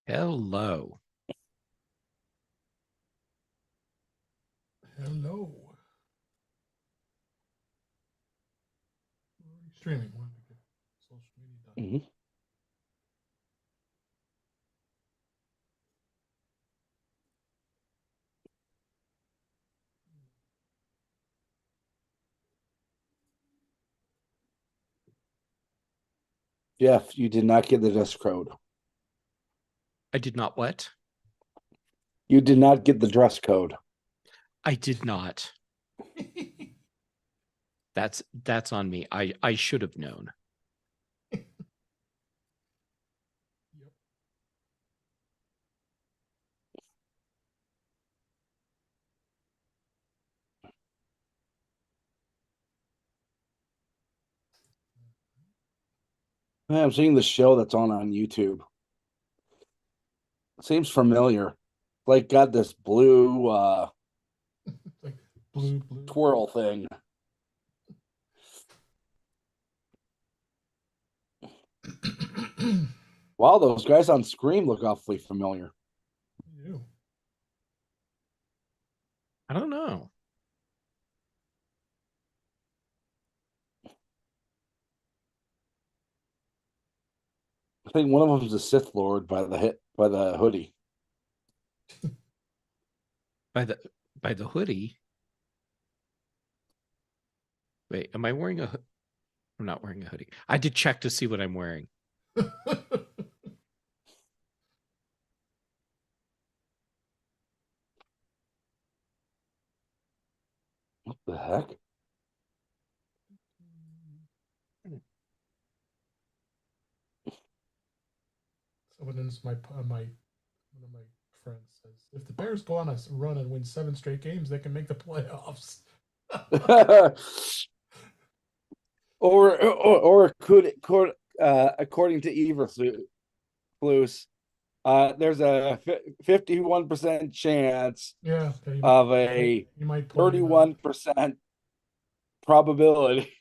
Hello. Hello. Streaming. When we get social media done. Jeff, you did not get the dress code. I did not what? You did not get the dress code. I did not. That's on me. I should have known. I'm seeing the show that's on YouTube. It seems familiar. Like got this blue like blue twirl thing. Wow, those guys on Scream look awfully familiar. Yeah. I don't know. I think one of them is a Sith Lord by the hoodie. By the hoodie. Wait, am I wearing a? I'm not wearing a hoodie. I had to check to see what I'm wearing. What the heck? One of my friends says, if the Bears go on a run and win 7 straight games, they can make the playoffs. or could according to Eberflus, there's a 51% chance of a 31% probability.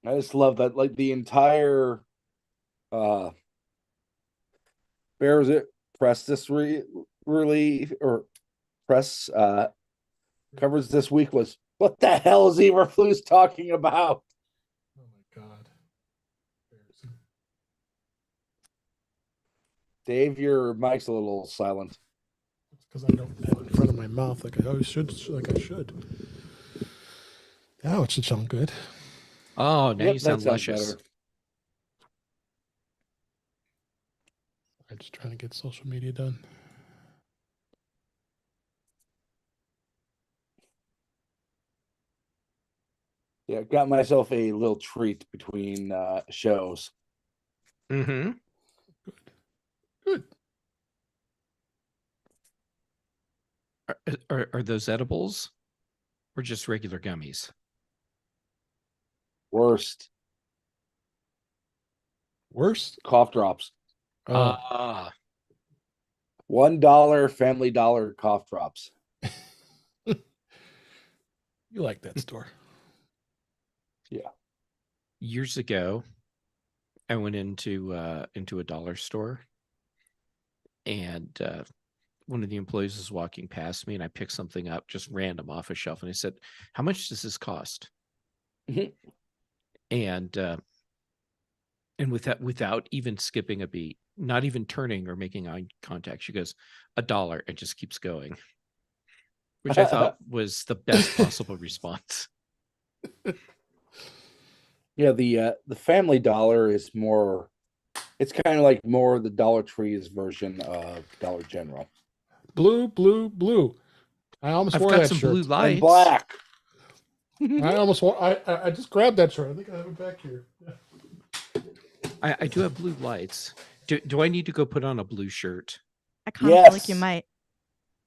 I just love that, like the entire Bears press this press coverage this week was, what the hell is Eberflus talking about? Oh my god. Dave, your mic's a little silent. It's because I don't have it in front of my mouth like I should. Now it should sound good. Oh, now you sound luscious. Better. I'm just trying to get social media done. Yeah, got myself a little treat between shows. Mm-hmm. Good. Are those edibles or just regular gummies? Worst cough drops. $1 Family Dollar cough drops. You like that store? Yeah. Years ago, I went into a dollar store, and one of the employees was walking past me, and I picked something up just random off a shelf, and I said, "How much does this cost?" And without even skipping a beat, not even turning or making eye contact, she goes, $1, and just keeps going, which I thought was the best possible response. Yeah, the Family Dollar is more. It's kind of like more the Dollar Tree's version of Dollar General. Blue. I almost I've wore got that some shirt. blue lights. And black. I almost wore. I just grabbed that shirt. I think I have it back here. I do have blue lights. Do I need to go put on a blue shirt? I kind of feel like you might.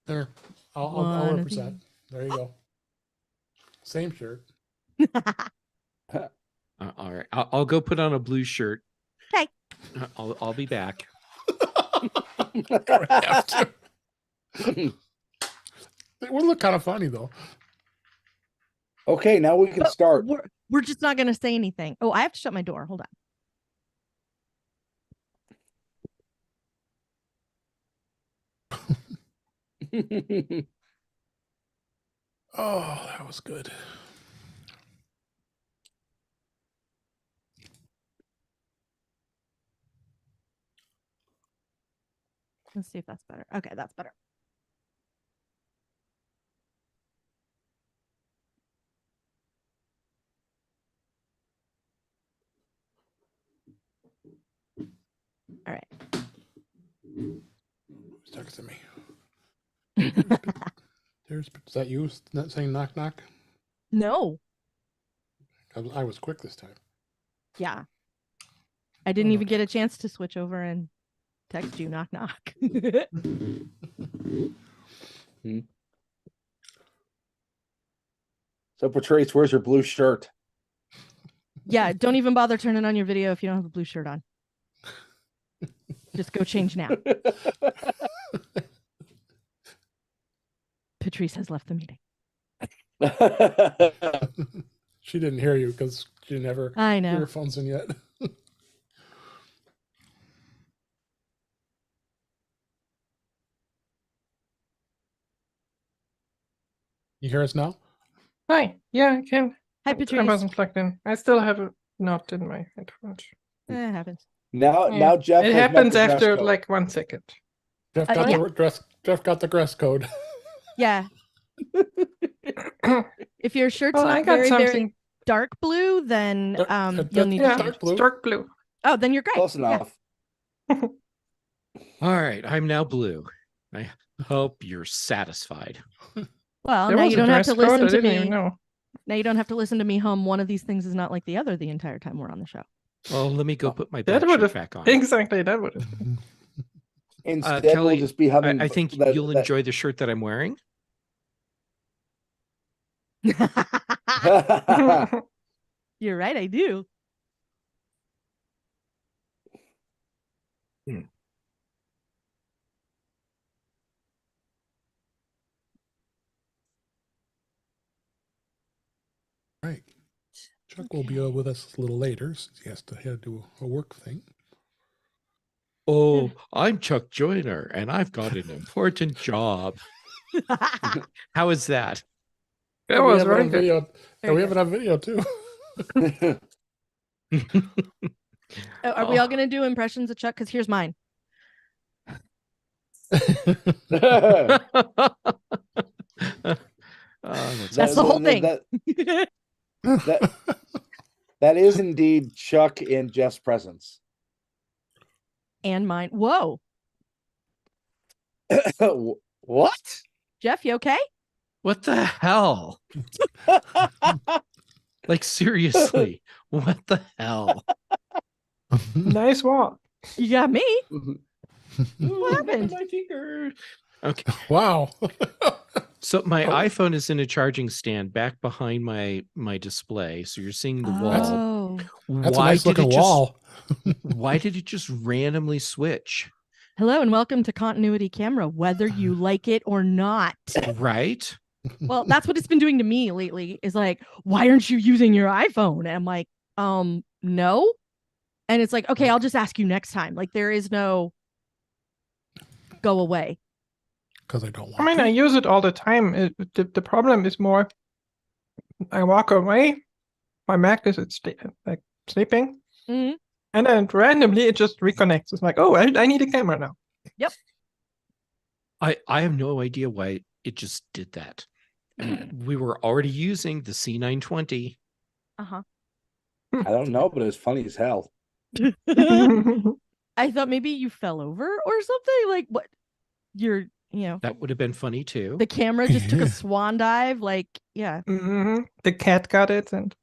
There, I'll represent. There you go. Same shirt. All right, I'll go put on a blue shirt. Okay. I'll be back. It would look kind of funny though. Okay, now we can But start. We're just not going to say anything. Oh, I have to shut my door. Hold on. Oh, that was good. Let's see if that's better. Okay, that's better. All right. Who's texting me? Is that you not saying knock knock? No. I was quick this time. Yeah. I didn't Oh, even no. get a chance to switch over and text you knock knock. So, Patrice, where's your blue shirt? Yeah, don't even bother turning on your video if you don't have a blue shirt on. Just go change now. Patrice has left the meeting. She didn't hear you because she didn't have her I know. earphones in yet. You hear us now? Hi. Yeah, I can. Hi, I Patrice. wasn't plugged in. I still have a knot in my headphones. It happens. now, Yeah. now Jeff. It has met happens the dress after code. like 1 second. Jeff got yeah. the dress. Jeff got the dress code. Yeah. If your shirt's Well, not I got very, something. very dark blue, then Dark- you'll need Yeah, to dark change. blue. it's dark blue. Oh, then you're great. Close Yeah. enough. All right, I'm now blue. I hope you're satisfied. Well, There now was you a don't have dress to code. listen I to didn't me. even know. Now you don't have to listen to me hum. One of these things is not like the other the entire time we're on the show. Well, let me go put my That black would shirt have back on. exactly. That would have. Instead, Kelly, we'll just be having. I think that- you'll that- enjoy the shirt that I'm wearing. You're right, I do. Right. Chuck will be with us a little later since he has to do a work thing. Oh, I'm Chuck Joyner, and I've got an important job. How is that? That we was have it on very good. video. Very We have good. it on video too. Oh, are we all going to do impressions of Chuck? Because here's mine. That's the whole thing. That is indeed Chuck in Jeff's presence. And mine. Whoa. What? Jeff, you okay? What the hell? Like, seriously, what the hell? Nice walk. You got me. What happened? My finger. Okay, Wow. so my Oh. iPhone is in a charging stand back behind my display, so you're seeing the wall. Oh. That's a nice looking wall. Why did it just randomly switch? Hello and welcome to Continuity Camera, whether you like it or not. Right? Well, that's what it's been doing to me lately is like, why aren't you using your iPhone? And I'm like, no. And it's like, okay, I'll just ask you next time. Like there is no go away. Because I don't want I mean, to. I use it all the time. The problem is more. I walk away. My Mac is like sleeping, Mhm. and then randomly it just reconnects. It's like, oh, I need a camera now. I have no idea why it just did that. I mean, we were already using the C920. Uh-huh. I don't know, but it was funny as hell. I thought maybe you fell over or something. Like what? You're, That would have been funny too. the camera just took Yeah. a swan dive. Like, yeah. The cat got it and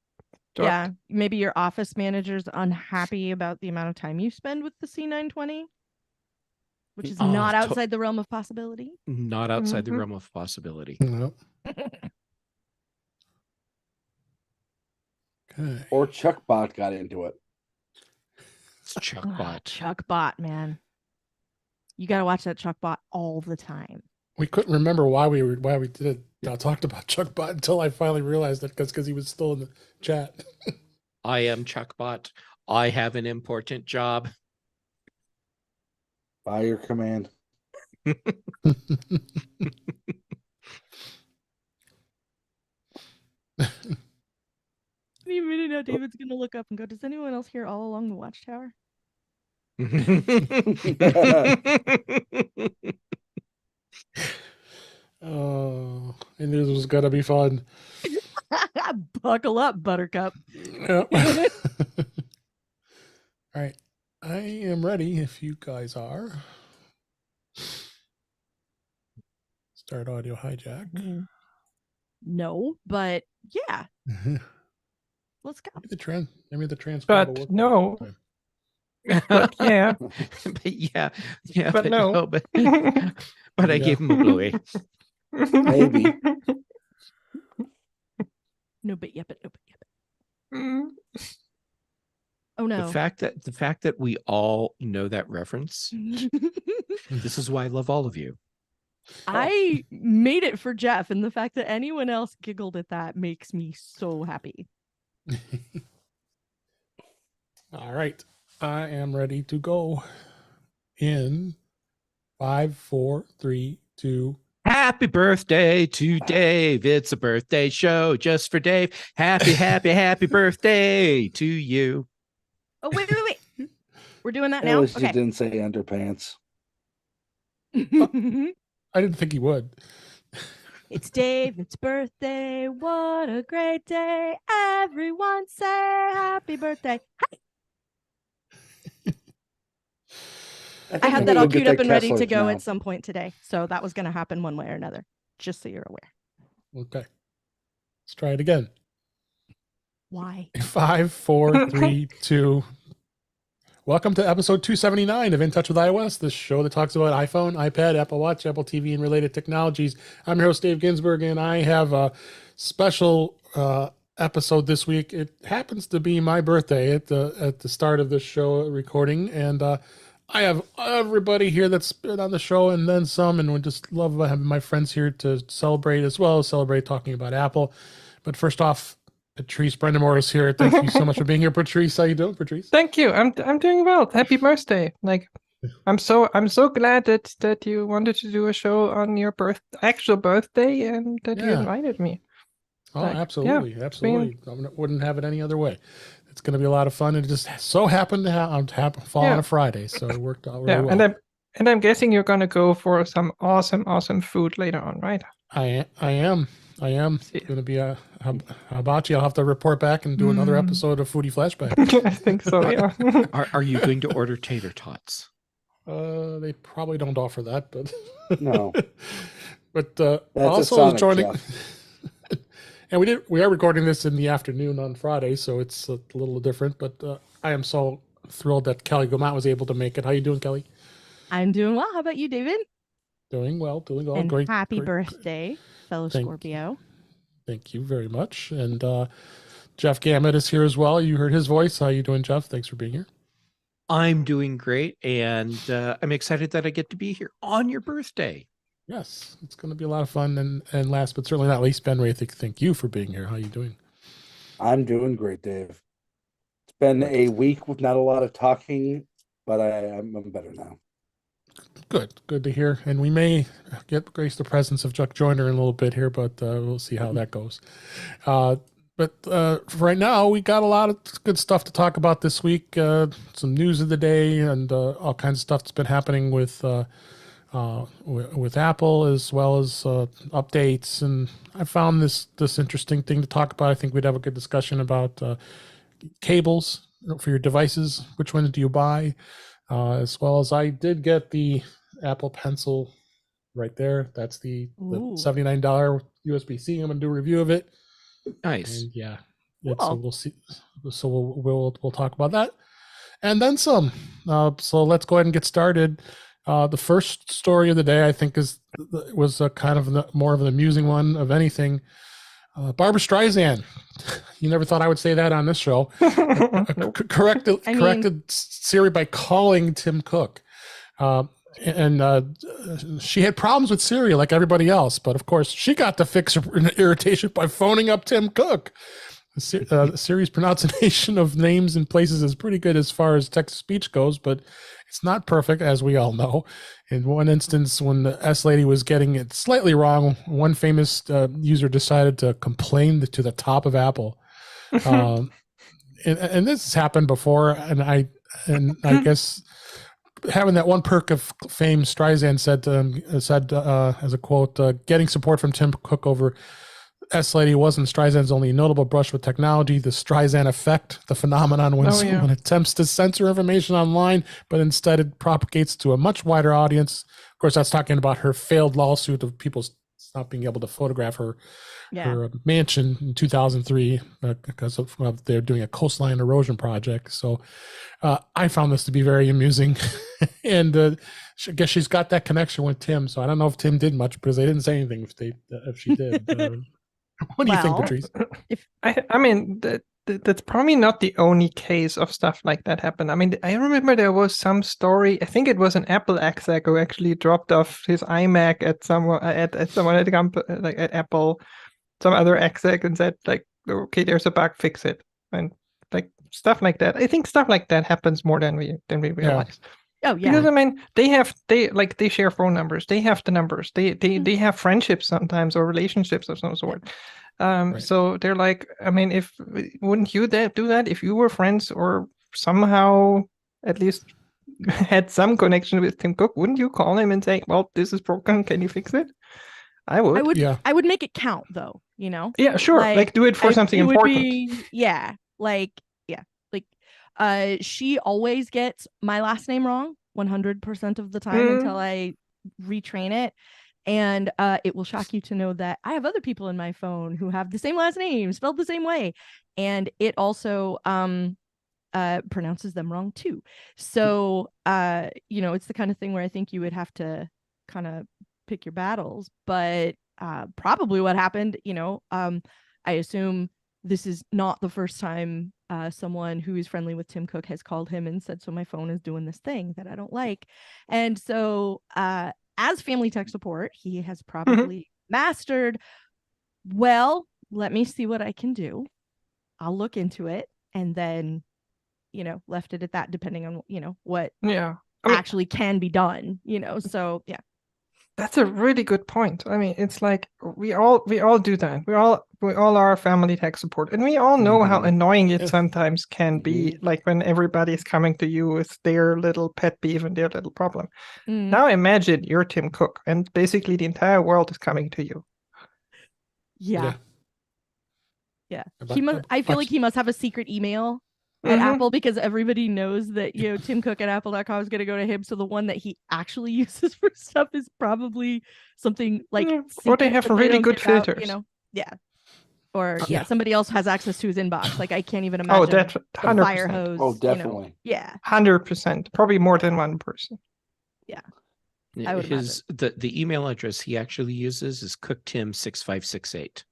dropped. Yeah. Maybe your office manager's unhappy about the amount of time you spend with the C920, which is Oh, not to- outside the realm of possibility. Not outside the Mhm. realm of possibility. Nope. Okay. Or Chuck Bot got into it. It's Chuckbot. Chuck Bot, man. You got to watch that Chuck Bot all the time. We couldn't remember why we did it. Talked about Chuckbot until I finally realized it because he was still in the chat. I am Chuckbot. I have an important job. By your command. Any minute now, David's gonna look up and go, "Does anyone else hear All Along the Watchtower?" Oh, and this was gonna be fun. Buckle up, Buttercup. Yep. All right, I am ready. If you guys are, start audio hijack. No, but yeah, let's go. Maybe the transcribe will But work no. time. But yeah. but yeah, But no. but I gave him a bluey. Maybe. No, but yeah, but no, but yeah. Mm. Oh no. The fact that we all know that reference, this is why I love all of you. I made it for Jeff, and the fact that anyone else giggled at that makes me so happy. All right, I am ready to go. In 5, 4, 3, 2. Happy birthday to Dave. It's a birthday show just for Dave. Happy birthday to you. Oh, wait. We're doing that At now? least you Okay. didn't say underpants. I didn't think he would. It's David's birthday. What a great day. Everyone say happy birthday. I have that all queued up and ready to go at some point today. So that was going to happen one way or another, just so you're aware. Okay, let's try it again. Why? 5, 4, 3, 2. Welcome to episode 279 of In Touch with iOS, the show that talks about iPhone, iPad, Apple Watch, Apple TV, and related technologies. I'm your host, Dave Ginsburg, and I have a special episode this week. It happens to be my birthday at the start of this show recording, and I have everybody here that's been on the show and then some, and we just love having my friends here to celebrate as well as celebrate talking about Apple. But first off, Patrice Brendamore is here. Thank you so much for being here, Patrice. How you doing, Patrice? Thank you. I'm doing well. Happy birthday. Like I'm so glad that you wanted to do a show on your actual birthday and that you invited me. Oh, Like, absolutely. yeah, Absolutely. I wouldn't have it any other way. It's going to be a lot of fun. It just so happened to fall on a Friday, so it worked out really well. And I'm guessing you're gonna go for some awesome food later on, right? I am going to be how about you? I'll have to report back and do another episode of Foodie Flashback. I think so. Yeah. Are you going to order tater tots? They probably don't offer that, but No. But That's also a joining. Jeff. And we are recording this in the afternoon on Friday, so it's a little different. But I am so thrilled that Kelly Gomot was able to make it. How you doing, Kelly? I'm doing well. How about you, David? Doing well. And Great. happy great. birthday, fellow Scorpio. Thank you very much. And Jeff Gamet is here as well. You heard his voice. How you doing, Jeff? Thanks for being here. I'm doing great, and I'm excited that I get to be here on your birthday. Yes, it's going to be a lot of fun. And last but certainly not least, Ben Ray, thank you for being here. How you doing? I'm doing great, Dave. It's been a week with not a lot of talking, but I'm better now. Good to hear. And we may grace the presence of Chuck Joyner in a little bit here, but we'll see how that goes. But for right now, we got a lot of good stuff to talk about this week. Some news of the day and all kinds of stuff that's been happening with Apple, as well as updates. And I found this interesting thing to talk about. I think we'd have a good discussion about cables for your devices. Which ones do you buy? As well as I did get the Apple Pencil right there. That's the $79 USB-C. I'm going to do a review of it. Nice. And yeah. Cool. So we'll see. So we'll talk about that. And then some. So let's go ahead and get started. The first story of the day, I think, was a kind of more of an amusing one of anything. Barbara Streisand. You never thought I would say that on this show. Corrected Siri by calling Tim Cook. And she had problems with Siri like everybody else, but of course she got to fix her irritation by phoning up Tim Cook. Siri's pronunciation of names and places is pretty good as far as text-to-speech goes, but it's not perfect, as we all know. In one instance, when the S lady was getting it slightly wrong, one famous user decided to complain to the top of Apple. And this has happened before, and I guess having that one perk of fame, Streisand said as a quote, getting support from Tim Cook over S lady wasn't Streisand's only notable brush with technology. The Streisand effect, the phenomenon when someone attempts to censor information online, but instead it propagates to a much wider audience. Of course, that's talking about her failed lawsuit of people not being able to photograph her mansion in 2003 because of they're doing a coastline erosion project. So I found this to be very amusing, and I guess she's got that connection with Tim. So I don't know if Tim did much because they didn't say anything if she did. What do you think, Patrice? I mean, that's probably not the only case of stuff like that happened. I mean, I remember there was some story. I think it was an Apple exec who actually dropped off his iMac at someone at the company, like at Apple, some other exec, and said like, "Okay, there's a bug, fix it," and like stuff like that. I think stuff like that happens more than we realize. Oh yeah. Because I mean, they share phone numbers. They have the numbers. They have friendships sometimes or relationships of some sort. Right. So they're like, I mean, wouldn't you do that if you were friends or somehow at least had some connection with Tim Cook? Wouldn't you call him and say, "Well, this is broken. Can you fix it?" I would. I would make it count though. You know. Yeah, sure. Like do it for something important. She always gets my last name wrong 100% of the time until I retrain it. And it will shock you to know that I have other people in my phone who have the same last name spelled the same way. And it also pronounces them wrong too. So, it's the kind of thing where I think you would have to kind of pick your battles. But probably what happened, I assume this is not the first time someone who is friendly with Tim Cook has called him and said, so my phone is doing this thing that I don't like. And so as family tech support, he has probably mastered, well, let me see what I can do. I'll look into it. And then, left it at that, depending on, what actually can be done, so yeah. That's a really good point. I mean, it's like we all do that. We all are family tech support, and we all know how annoying it sometimes can be. Like when everybody's coming to you with their little pet peeve and their little problem. Now imagine you're Tim Cook, and basically the entire world is coming to you. Yeah. I feel like he must have a secret email at Apple because everybody knows that Tim Cook at Apple.com is going to go to him. So the one that he actually uses for stuff is probably something like or they have really good filters. Or somebody else has access to his inbox. Like I can't even imagine. Oh, that's 100%. Fire hose. Oh, definitely. 100%. Probably more than one person. Yeah. The email address he actually uses is cooktim6568.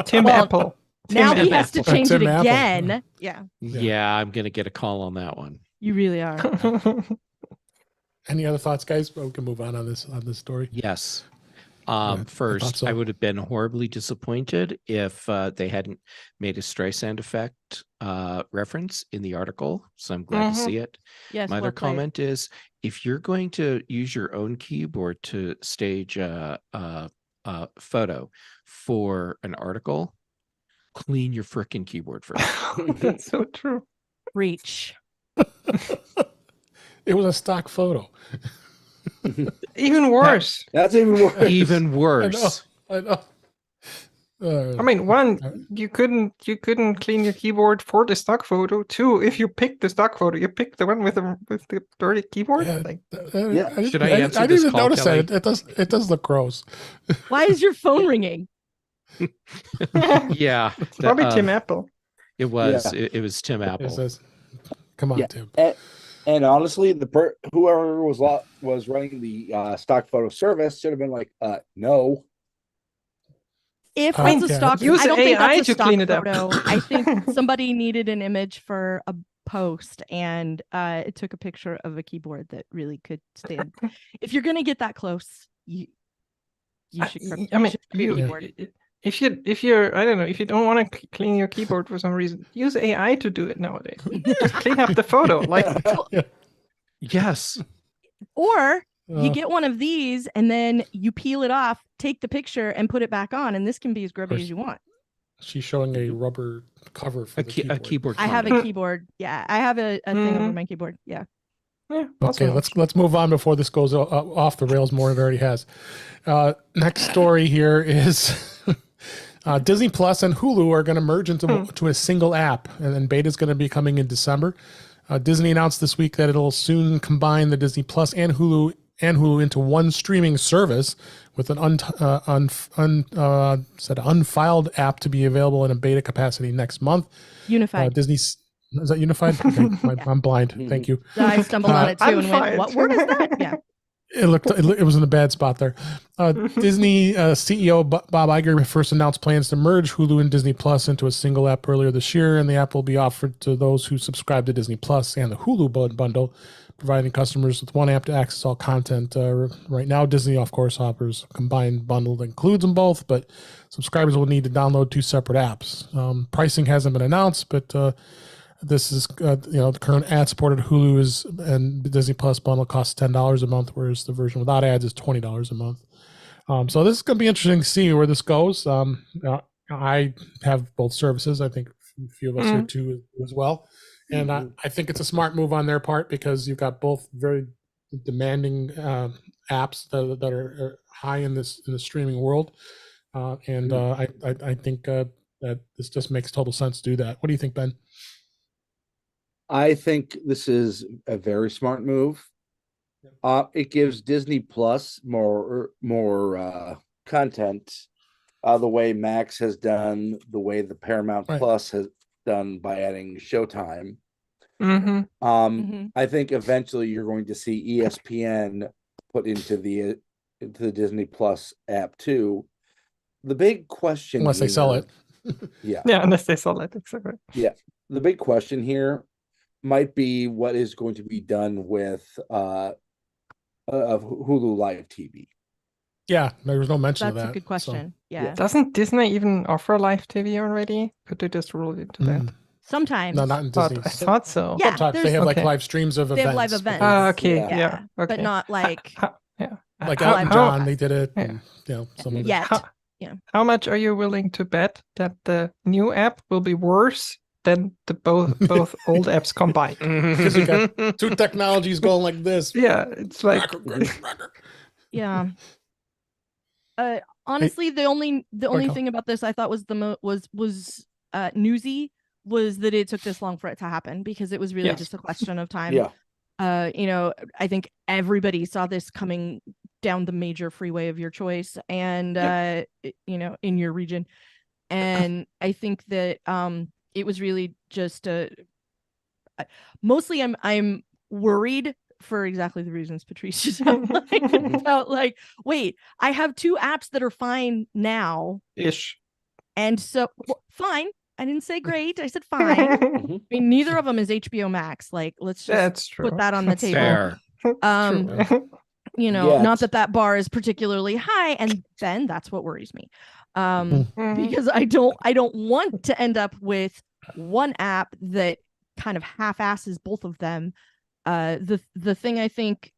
Tim Apple. Now he has to change it again. Apple. Yeah, I'm gonna get a call on that one. You really are. Any other thoughts, guys? We can move on this story. Yes. I First, I would have been horribly disappointed if they hadn't made a Streisand effect reference in the article. So I'm glad to see it. Yes. My other comment is, if you're going to use your own keyboard to stage a photo for an article, clean your frickin' keyboard first. That's so true. Reach. It was a stock photo. Even worse. That's even worse. Even worse. I know. I mean, one, you couldn't clean your keyboard for the stock photo. Two, if you picked the stock photo, you picked the one with the dirty keyboard. Should I answer I this didn't even call, notice Kelly? that. It does look gross. Why is your phone ringing? Yeah, It's probably Tim Apple. It was. It was Tim Apple. It says, come on, Tim. And honestly, whoever was running the stock photo service should have been like, no. If it's a stock, use I don't think AI that's a to stock clean it up. photo. I think somebody needed an image for a post, and it took a picture of a keyboard that really could stand. If you're gonna get that close, you should. I mean, should create a you, keyboard. if you're I don't know, if you don't want to clean your keyboard for some reason, use AI to do it nowadays. Just clean up the photo. Like, Yes. Or you get one of these and then you peel it off, take the picture, and put it back on, and this can be as grubby as you want. She's showing a rubber cover for the keyboard. I have a keyboard. Yeah, I have a thing over my keyboard. Yeah. yeah, Okay, let's move on before this goes off the rails more than it already has. Next story here is Disney Plus and Hulu are going to merge into a single app, and then beta is going to be coming in December. Disney announced this week that it'll soon combine the Disney Plus and Hulu into one streaming service with an unfiled app to be available in a beta capacity next month. Unified. Disney's is that unified? Okay, I'm blind. Thank you. I stumbled on it too and went, "What word is that?" Yeah. It was in a bad spot there. Disney CEO Bob Iger first announced plans to merge Hulu and Disney Plus into a single app earlier this year, and the app will be offered to those who subscribe to Disney Plus and the Hulu bundle, providing customers with one app to access all content. Right now, Disney, of course, offers a combined bundle that includes them both, but subscribers will need to download two separate apps. Pricing hasn't been announced, but this is, the current ad-supported Hulu and Disney Plus bundle costs $10 a month, whereas the version without ads is $20 a month. So this is going to be interesting to see where this goes. I have both services. I think a few of us here too as well. And I think it's a smart move on their part because you've got both very demanding apps that are high in the streaming world. I think that this just makes total sense to do that. What do you think, Ben? I think this is a very smart move. It gives Disney Plus more content, the way Max has done, the way the Paramount Plus has done by adding Showtime. I think eventually you're going to see ESPN put into the Disney Plus app too. The big question, unless they sell it, unless they sell it, exactly. Yeah, the big question here might be what is going to be done with of Hulu Live TV. Yeah, there was no mention of that. That's a good question. So, yeah. Doesn't Disney even offer live TV already? Could they just roll it into that? Sometimes. No, not in Disney. I thought so. Yeah, sometimes they have like live streams of events. They have live events. Okay, yeah. Okay. But not like like Elton John, they did it. And, some of How much are you willing to bet that the new app will be worse than the both old apps combined? Because you got two technologies going like this. Yeah, it's like honestly, the only thing about this I thought was newsy was that it took this long for it to happen, because it was really just a question of time. I think everybody saw this coming down the major freeway of your choice, and in your region, and I think that it was really just mostly I'm worried for exactly the reasons Patrice just outlined about, like, wait, I have two apps that are fine now ish, and so fine. I didn't say great. I said fine. I mean, neither of them is HBO Max. Like, let's just put that on the table. Fair. Not that bar is particularly high, and then that's what worries me. Because I don't want to end up with one app that kind of half-asses both of them. The thing I think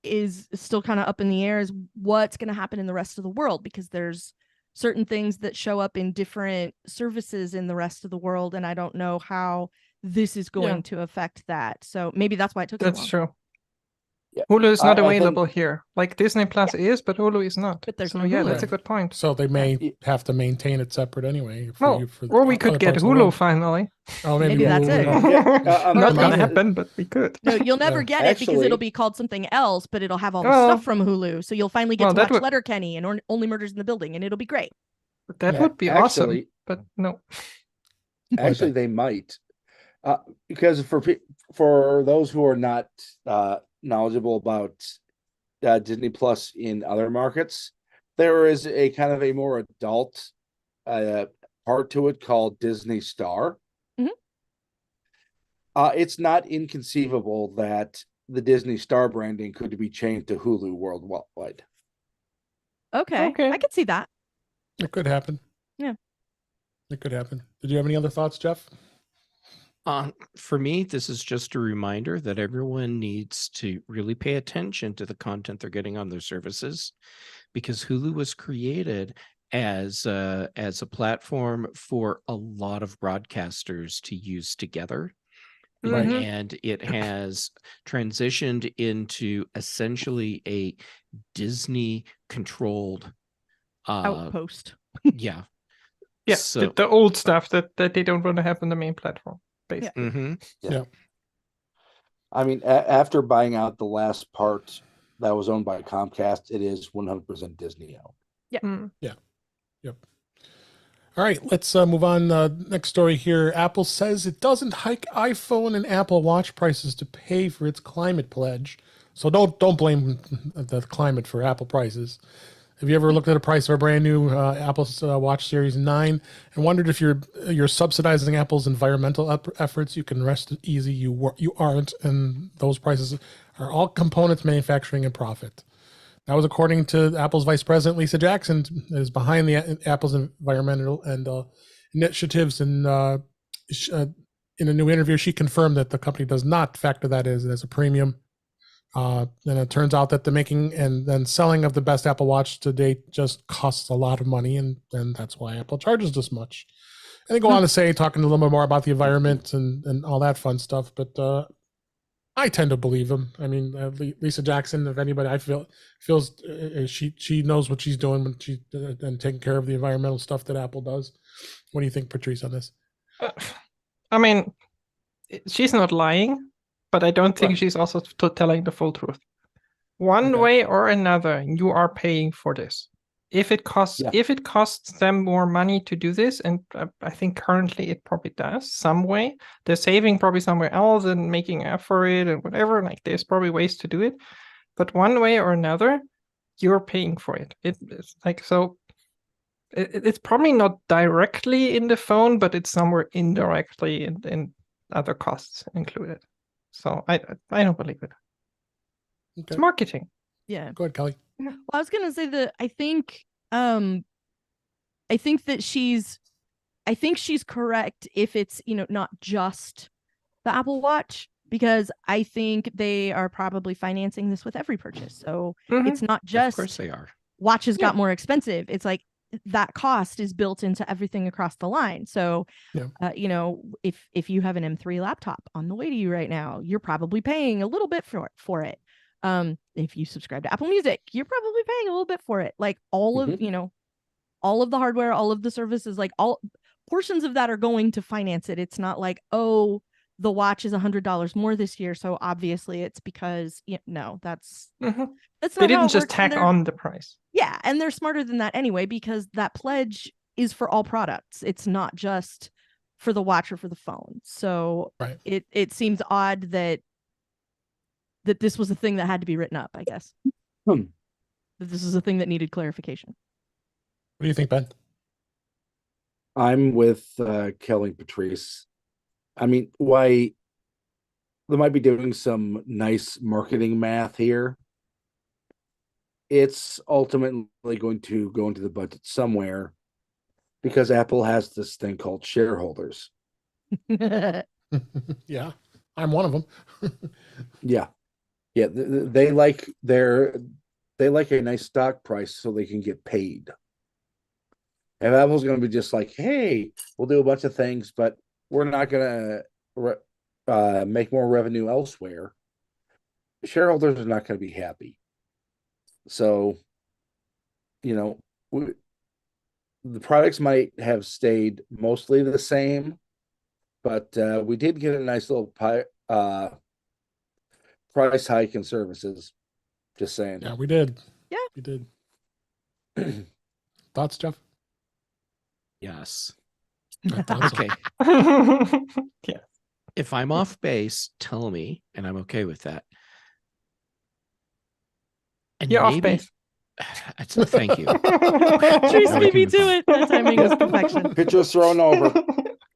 is still kind of up in the air is what's going to happen in the rest of the world, because there's certain things that show up in different services in the rest of the world, and I don't know how this is going to affect that. So maybe that's why it took so long. That's true. Yeah. Hulu is not available here. Like Disney Plus is, but Hulu is not. But there's that's a good point. So they may have to maintain it separate anyway. Or we could get Hulu finally. Oh, maybe that's it. Not gonna happen, but we could. No, you'll never get it because it'll be called something else, but it'll have all the stuff from Hulu. So you'll finally get to watch Letterkenny and Only Murders in the Building, and it'll be great. That would be awesome, but no. Actually, they might, because for those who are not knowledgeable about Disney Plus in other markets, there is a kind of a more adult part to it called Disney Star. It's not inconceivable that the Disney Star branding could be changed to Hulu worldwide. Okay. Okay. I could see that. It could happen. Yeah. It could happen. Did you have any other thoughts, Jeff? For me, this is just a reminder that everyone needs to really pay attention to the content they're getting on their services, because Hulu was created as a platform for a lot of broadcasters to use together. Right. Mhm. And it has transitioned into essentially a Disney controlled Outpost. yeah. Yeah, So the old stuff that they don't want to have on the main platform, basically. mhm. I mean, after buying out the last part that was owned by Comcast, it is 100% Disney owned. Mm. Yep. All right, let's move on. Next story here. Apple says it doesn't hike iPhone and Apple Watch prices to pay for its climate pledge. So don't blame the climate for Apple prices. Have you ever looked at a price of a brand new Apple Watch Series 9 and wondered if you're subsidizing Apple's environmental efforts? You can rest easy. You aren't, and those prices are all components, manufacturing, and profit. That was according to Apple's vice president, Lisa Jackson, that is behind the Apple's environmental and initiatives. And in a new interview, she confirmed that the company does not factor that as a premium. And it turns out that the making and then selling of the best Apple Watch to date just costs a lot of money, and that's why Apple charges this much. And they go on to say, talking a little bit more about the environment and all that fun stuff, but I tend to believe them. I mean, Lisa Jackson, if anybody, I feels she knows what she's doing when she's and taking care of the environmental stuff that Apple does. What do you think, Patrice, on this? I mean, she's not lying, but I don't think Right. she's also telling the full truth. One Okay. way or another, you are paying for this. If it costs them more money to do this, and I think currently it probably does some way, they're saving probably somewhere else and making up for it and whatever. Like there's probably ways to do it, but one way or another, you're paying for it. It's like so. It's probably not directly in the phone, but it's somewhere indirectly in other costs included. So I don't believe it. Okay. It's marketing. Yeah. Go ahead, Kelly. Well, I was gonna say that I think that she's correct if it's, not just the Apple Watch, because I think they are probably financing this with every purchase. So it's not Of just course they are. watches got more expensive. It's like that cost is built into everything across the line. So, if you have an M3 laptop on the way to you right now, you're probably paying a little bit for it. If you subscribe to Apple Music, you're probably paying a little bit for it. Like all of the hardware, all of the services, like all portions of that are going to finance it. It's not like, oh, the watch is $100 more this year, so obviously it's because no, that's not They didn't how it just works. tack on the price. Yeah, and they're smarter than that anyway, because that pledge is for all products. It's not just for the watch or for the phone. So Right. it seems odd that this was a thing that had to be written up, I guess. Hmm. That this is a thing that needed clarification. What do you think, Ben? I'm with Kelly and Patrice. I mean, why they might be doing some nice marketing math here. It's ultimately going to go into the budget somewhere because Apple has this thing called shareholders. Yeah, I'm one of them. Yeah. They like a nice stock price so they can get paid. If Apple's going to be just like, hey, we'll do a bunch of things, but we're not going to make more revenue elsewhere, shareholders are not going to be happy. So, the products might have stayed mostly the same, but we did get a nice little price hike in services. Just saying. Yeah, we did. Yeah. We did. Thoughts, Jeff? Yes. I thought so. Okay. Yeah. If I'm off base, tell me, and I'm okay with that. And You're off maybe base. thank you. Trace Now we beat me can to move on. it. That timing is perfection. Pictures thrown over.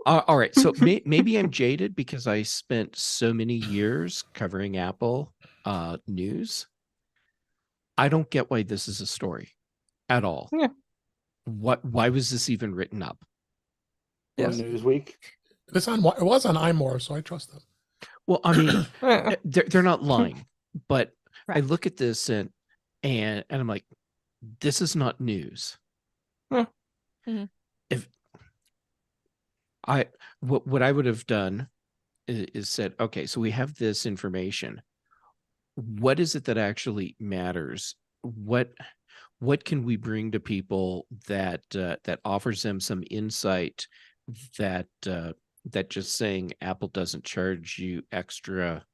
All right. So maybe I'm jaded because I spent so many years covering Apple news. I don't get why this is a story at all. Yeah. Why was this even written up? On Yes. Newsweek. It was on iMore, so I trust them. Well, I mean, Uh, they're not lying, but I Right. look at this and I'm like, this is not news. Hmm. Mhm. If what I would have done is said, okay, so we have this information. What is it that actually matters? What can we bring to people that that offers them some insight that that just saying Apple doesn't charge you extra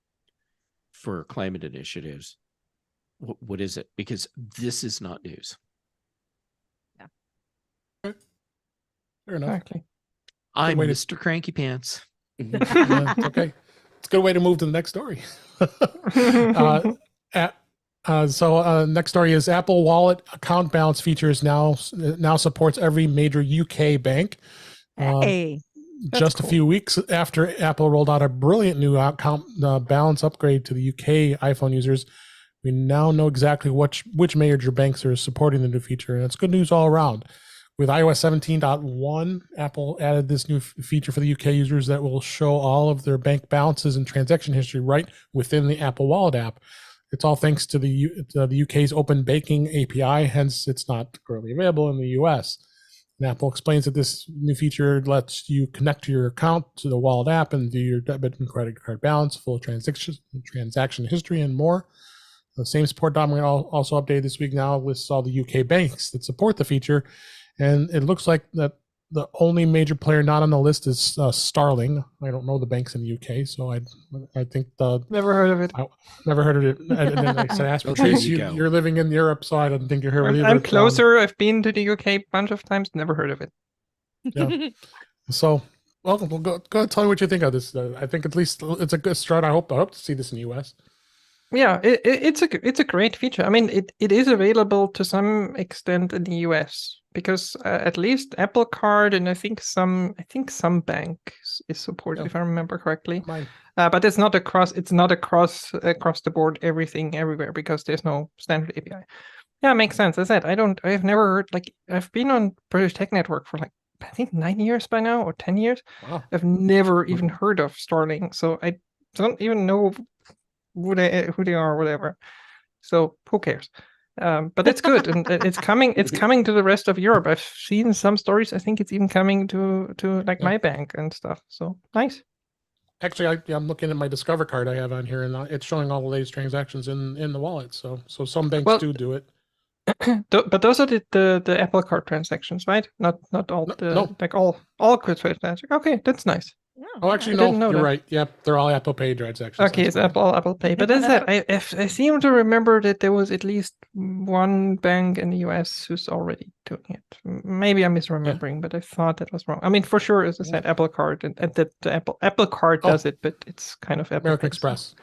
for climate initiatives? What is it? Because this is not news. Fair enough. exactly. I'm way to- Mr. Cranky Pants. Mhm. Yeah, it's okay. It's a good way to move to the next story. Next story is Apple Wallet account balance features now supports every major UK bank. Hey. That's Just cool. a few weeks after Apple rolled out a brilliant new account balance upgrade to the UK iPhone users, we now know exactly which major banks are supporting the new feature, and it's good news all around. With iOS 17.1, Apple added this new feature for the UK users that will show all of their bank balances and transaction history right within the Apple Wallet app. It's all thanks to the UK's open banking API, hence it's not currently available in the US. And Apple explains that this new feature lets you connect your account to the Wallet app and view your debit and credit card balance, full transaction history, and more. The same support document also updated this week now lists all the UK banks that support the feature. And it looks like that the only major player not on the list is Starling. I don't know the banks in the UK, so I think Never heard of it. never heard of it. And then I said, ask Well, Patrice, there you go. you're living in Europe, so I don't think you heard of it. I'm either. closer. I've been to the UK a bunch of times. Never heard of it. Yeah. So, well, go ahead, tell me what you think of this. I think at least it's a good start. I hope to see this in the US. Yeah, it's a great feature. I mean, it is available to some extent in the US because at least Apple Card and I think some bank is supported Yeah. if I remember correctly. Mine. But it's not across across the board everything everywhere because there's no standard API. Yeah, it makes sense. As I said, I've never heard I've been on British Tech Network for I think 9 years by now or 10 years. Wow. I've never even heard of Starling, so I don't even know who they are or whatever. So who cares? But it's good, and it's coming. It's coming to the rest of Europe. I've seen some stories. I think it's even coming to my bank and stuff. So nice. Actually, I'm looking at my Discover card I have on here, and it's showing all the latest transactions in the wallet. So some banks Well, do it. But those are the Apple Card transactions, right? Not all No. all good transactions. Okay, that's nice. Oh, actually, I didn't know you're that. right. Yep, they're all Apple Pay transactions. Okay, That's it's fine. Apple Pay. But as I said, I seem to remember that there was at least one bank in the US who's already doing it. Maybe I'm misremembering, but I thought that was wrong. I mean, for sure, as I said, Apple Card and the Apple Card does it, but it's kind of Apple American Pay, so- Express.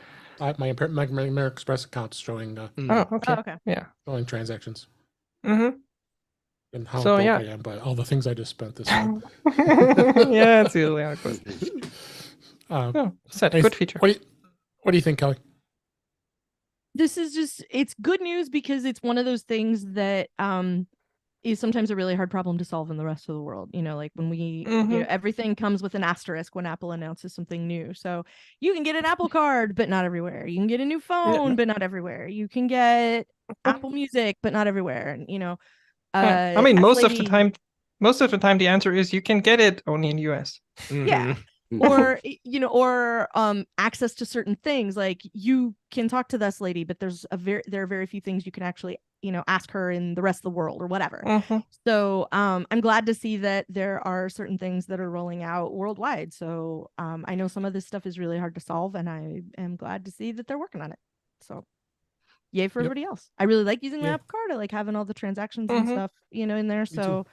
My American Express account's showing Oh, okay. Oh, okay. Yeah. showing transactions Mm-hmm. and how So, broke yeah. I am by all the things I just spent this month. Yeah, it's usually how it goes. Oh, set. Nice. Good feature. What do you think, Kelly? This is it's good news because it's one of those things that is sometimes a really hard problem to solve in the rest of the world. You know, like when we everything comes with an asterisk when Apple announces something new. So you can get an Apple Card, but not everywhere. You can get a new phone, but not everywhere. You can get Apple Music, but not everywhere. And I mean, most of the Lady- time, the answer is you can get it only in US. Yeah. Or access to certain things, like you can talk to this lady, but there are very few things you can actually ask her in the rest of the world or whatever. So I'm glad to see that there are certain things that are rolling out worldwide. So I know some of this stuff is really hard to solve, and I am glad to see that they're working on it. So yay for everybody else. I really like using the Apple Card. I like having all the transactions and stuff in there. So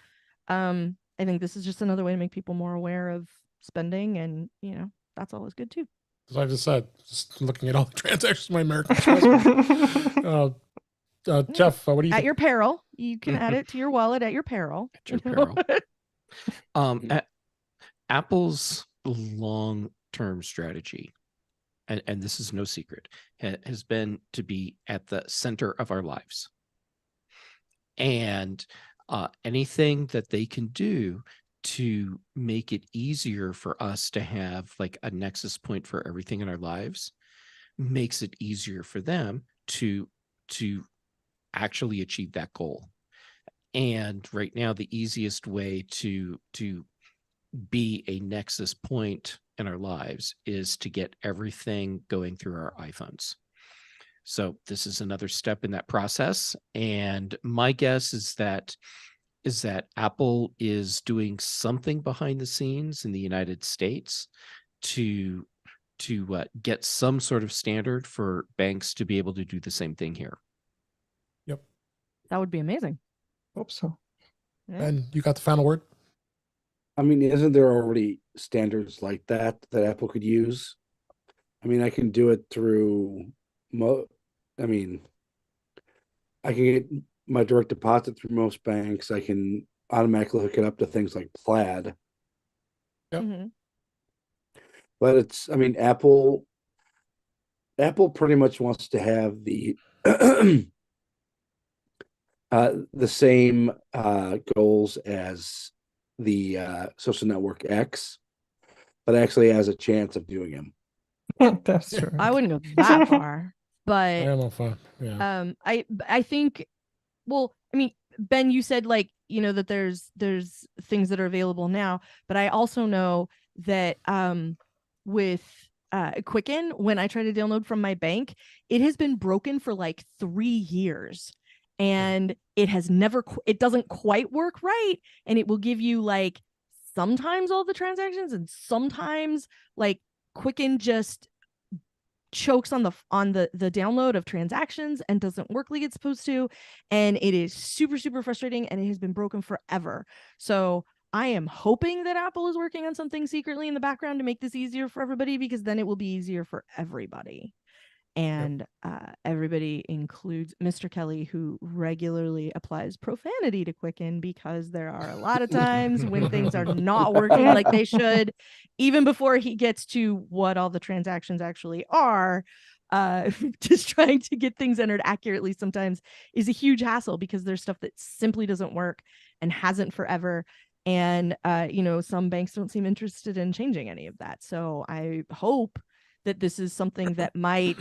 I think this is just another way to make people more aware of spending, and that's always good too. As I just said, just looking at all the transactions my American Express. Jeff, what do you At think? your peril, you can add it to your wallet at your peril. At your peril. Apple's long-term strategy, and this is no secret, has been to be at the center of our lives. And anything that they can do to make it easier for us to have like a nexus point for everything in our lives makes it easier for them to actually achieve that goal. And right now, the easiest way to be a nexus point in our lives is to get everything going through our iPhones. So this is another step in that process. And my guess is that Apple is doing something behind the scenes in the United States to get some sort of standard for banks to be able to do the same thing here. Yep. That would be amazing. Hope so. Yeah. And you got the final word? I mean, isn't there already standards like that Apple could use? I mean, I can do it through I mean, I can get my direct deposit through most banks. I can automatically hook it up to things like Plaid. Yep. Mhm. But it's, I mean, Apple pretty much wants to have the the same goals as the social network X, but actually has a chance of doing them. That's true. I wouldn't go that far, I but don't know if yeah. I think, well, I mean, Ben, you said like, you know, that there's things that are available now, but I also know that with Quicken, when I try to download from my bank, it has been broken for like 3 years, and it has never it doesn't quite work right, and it will give you like sometimes all the transactions and sometimes like Quicken just chokes on the download of transactions and doesn't work like it's supposed to, and it is super frustrating, and it has been broken forever. So I am hoping that Apple is working on something secretly in the background to make this easier for everybody, because then it will be easier for everybody. And everybody includes Mr. Kelly, who regularly applies profanity to Quicken, because there are a lot of times when things are not working like they should, even before he gets to what all the transactions actually are. Just trying to get things entered accurately sometimes is a huge hassle, because there's stuff that simply doesn't work and hasn't forever. And, you know, some banks don't seem interested in changing any of that. So I hope that this is something that might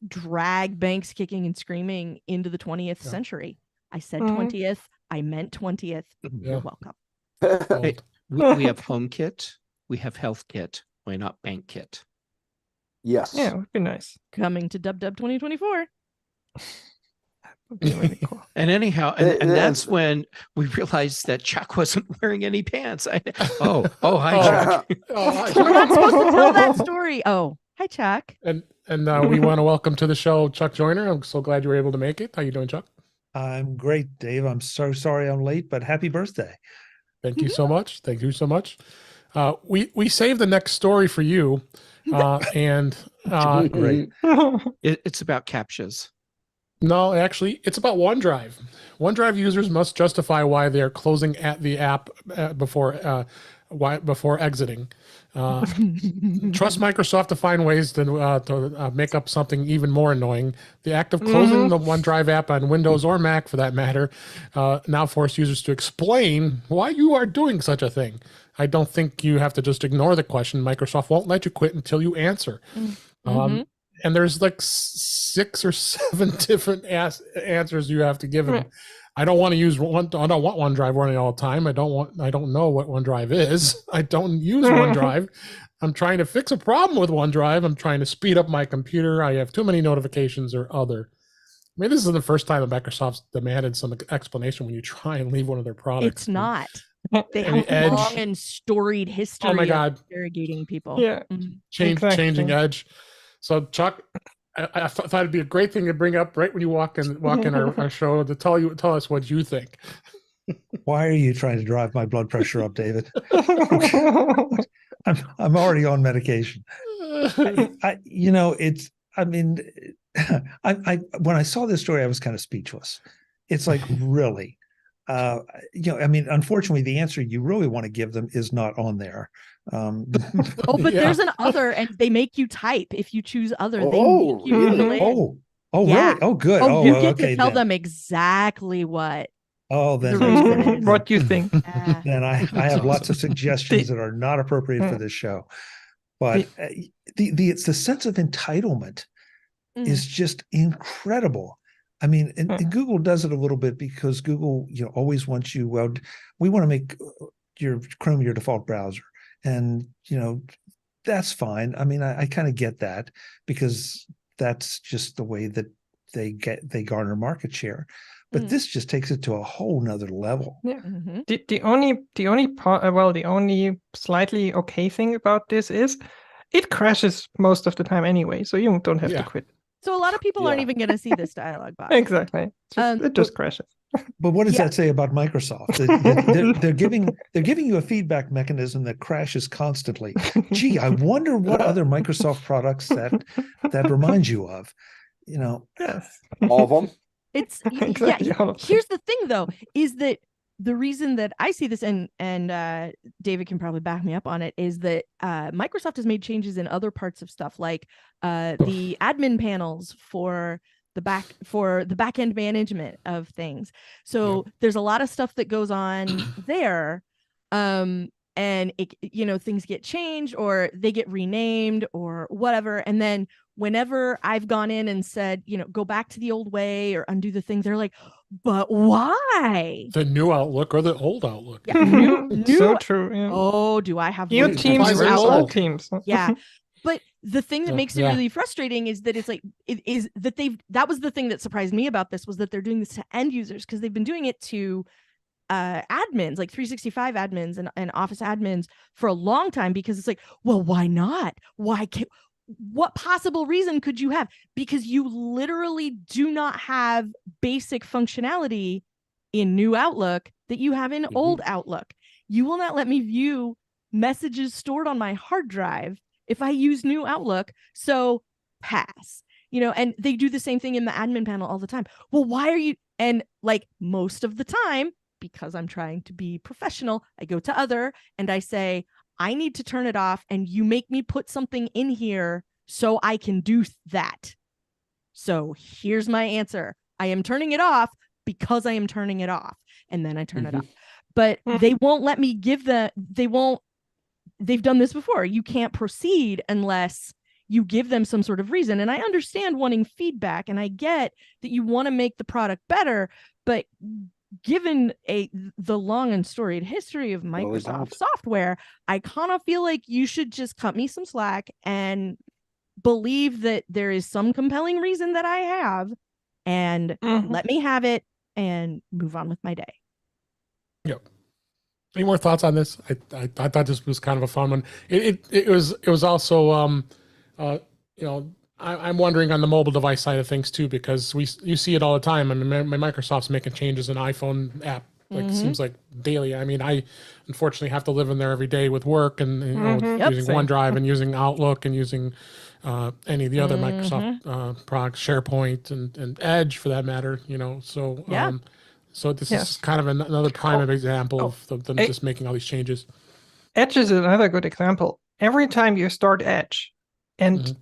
drag banks kicking and screaming into the 20th century. I said 20th. I meant 20th. You're welcome. Hey, we have HomeKit. We have HealthKit. Why not BankKit? Yes. Yeah, it would be nice. Coming to Dub 2024. Would be really cool. And anyhow, and that's when we realized that Chuck wasn't wearing any pants. Hi, Chuck. Hi, We're not supposed to tell that story. Oh, hi, Chuck. And we want to welcome to the show Chuck Joyner. I'm so glad you were able to make it. How you doing, Chuck? I'm great, Dave. I'm so sorry I'm late, but happy birthday. Thank you so much. Thank you so much. We saved the next story for you. And Great. It's about CAPTCHAs. no, actually, it's about OneDrive. OneDrive users must justify why they're closing at the app before exiting. Trust Microsoft to find ways to make up something even more annoying. The act of closing the OneDrive app on Windows or Mac, for that matter, now force users to explain why you are doing such a thing. I don't think you have to just ignore the question. Microsoft won't let you quit until you answer. And there's like 6 or 7 different answers you have to give them. I don't want to use one. I don't want OneDrive running all the time. I don't know what OneDrive is. I don't use OneDrive. I'm trying to fix a problem with OneDrive. I'm trying to speed up my computer. I have too many notifications or other. I mean, this is the first time that Microsoft's demanded some explanation when you try and leave one of their products. It's not. They And have a Edge. long and storied history Oh my of God. interrogating people. Yeah. Changing Edge. So Chuck, I thought it'd be a great thing to bring up right when you walk in our show to tell us what you think. Why are you trying to drive my blood pressure up, David? I'm already on medication. When I saw this story, I was kind of speechless. It's like, really? I mean, unfortunately, the answer you really want to give them is not on there. Oh, but Yeah. there's an other, and they make you type if you choose other. They Oh, make you fill really? in. Really? Yeah. Oh, good. Oh, you get okay, to tell then. them exactly what. Oh, then the that's reason great. is. What you think? Yeah. Then I That's have lots awesome. of suggestions that are not appropriate for this show. But it's the sense of entitlement is just incredible. I mean, and Google does it a little bit because Google, always wants you. Well, we want to make your Chrome your default browser, and that's fine. I mean, I kind of get that because that's just the way that they garner market share. But this just takes it to a whole nother level. Yeah. Mhm. The only part, well, the only slightly okay thing about this is it crashes most of the time anyway, so you don't have Yeah. to quit. So a lot of people aren't Yeah. even going to see this dialogue box. Exactly. It just crashes. But what does Yeah. that say about Microsoft? They're giving you a feedback mechanism that crashes constantly. Gee, I wonder what other Microsoft products that reminds you of. Yes. All of them. It's Exactly, yeah. all of them. Here's the thing, though, is that the reason that I see this, and David can probably back me up on it, is that Microsoft has made changes in other parts of stuff, like the admin panels for the back end management of things. So there's a lot of stuff that goes on there, and it things get changed or they get renamed or whatever, and then whenever I've gone in and said, go back to the old way or undo the things, they're like, but why? The new Outlook or the old Outlook? Yeah, new. So true. Yeah. Oh, do I have New one? teams Define versus it old all. teams. Yeah. But the thing that makes it Yeah. really frustrating is that it's like that was the thing that surprised me about this, was that they're doing this to end users, because they've been doing it to admins, like 365 admins and Office admins, for a long time, because it's like, well, why not? What possible reason could you have? Because you literally do not have basic functionality in new Outlook that you have in old Outlook. You will not let me view messages stored on my hard drive if I use new Outlook. So pass. And they do the same thing in the admin panel all the time. Well, why are you? And like most of the time, because I'm trying to be professional, I go to other and I say, I need to turn it off, and you make me put something in here so I can do that. So here's my answer. I am turning it off because I am turning it off. And then I turn it off. But they won't let me they've done this before. You can't proceed unless you give them some sort of reason. And I understand wanting feedback, and I get that you want to make the product better, but given the long and storied history of Microsoft software, I kind of feel like you should just cut me some slack and believe that there is some compelling reason that I have, and let me have it and move on with my day. Yep. Any more thoughts on this? I thought this was kind of a fun one. It was also I'm wondering on the mobile device side of things too, because you see it all the time. I mean, Microsoft's making changes in iPhone app. Like it seems like daily. I mean, I unfortunately have to live in there every day with work and using OneDrive and using Outlook and using any of the other Microsoft products, SharePoint and Edge for that matter. So this is kind of another prime example of them just making all these changes. Edge is another good example. Every time you start Edge and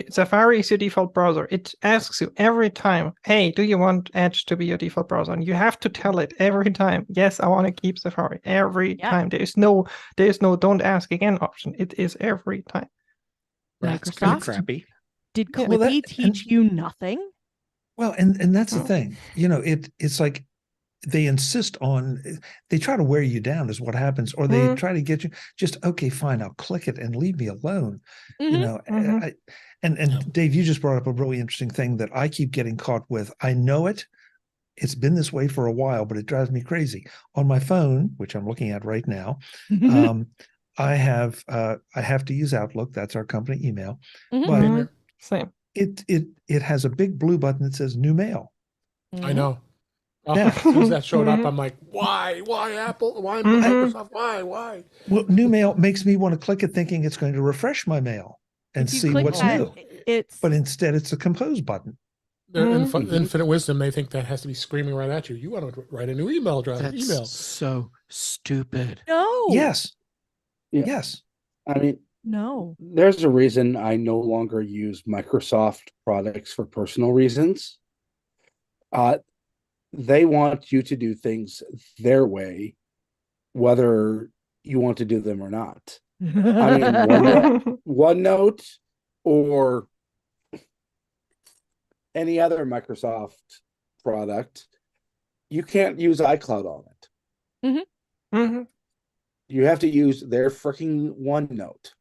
Safari is your default browser, it asks you every time, hey, do you want Edge to be your default browser? And you have to tell it every time, yes, I want to keep Safari every time. There is no don't ask again option. It is every time. That's kind of Microsoft? crappy. Did Clippy teach you nothing? Well, and that's the thing. It's like they insist on, they try to wear you down is what happens, or they try to get you just, okay, fine, I'll click it and leave me alone. And Dave, you just brought up a really interesting thing that I keep getting caught with. I know it's been this way for a while, but it drives me crazy. On my phone, which I'm looking at right now, I have to use Outlook. That's our company email. But same. It has a big blue button that says new mail. I know. Yeah. As soon as that showed up, I'm like, why Apple? Why Microsoft? Why? Well, new mail makes me want to click it thinking it's going to refresh my mail and see what's new. But instead it's a compose button. their Mhm. infinite wisdom, they think that has to be screaming right at you. You want to write a new email address. That's Email. so stupid. No. Yes. Yeah. Yes. I mean, No. there's a reason I no longer use Microsoft products for personal reasons. They want you to do things their way, whether you want to do them or not. I mean, OneNote or any other Microsoft product, you can't use iCloud on it. Mhm. You have to use their freaking OneNote.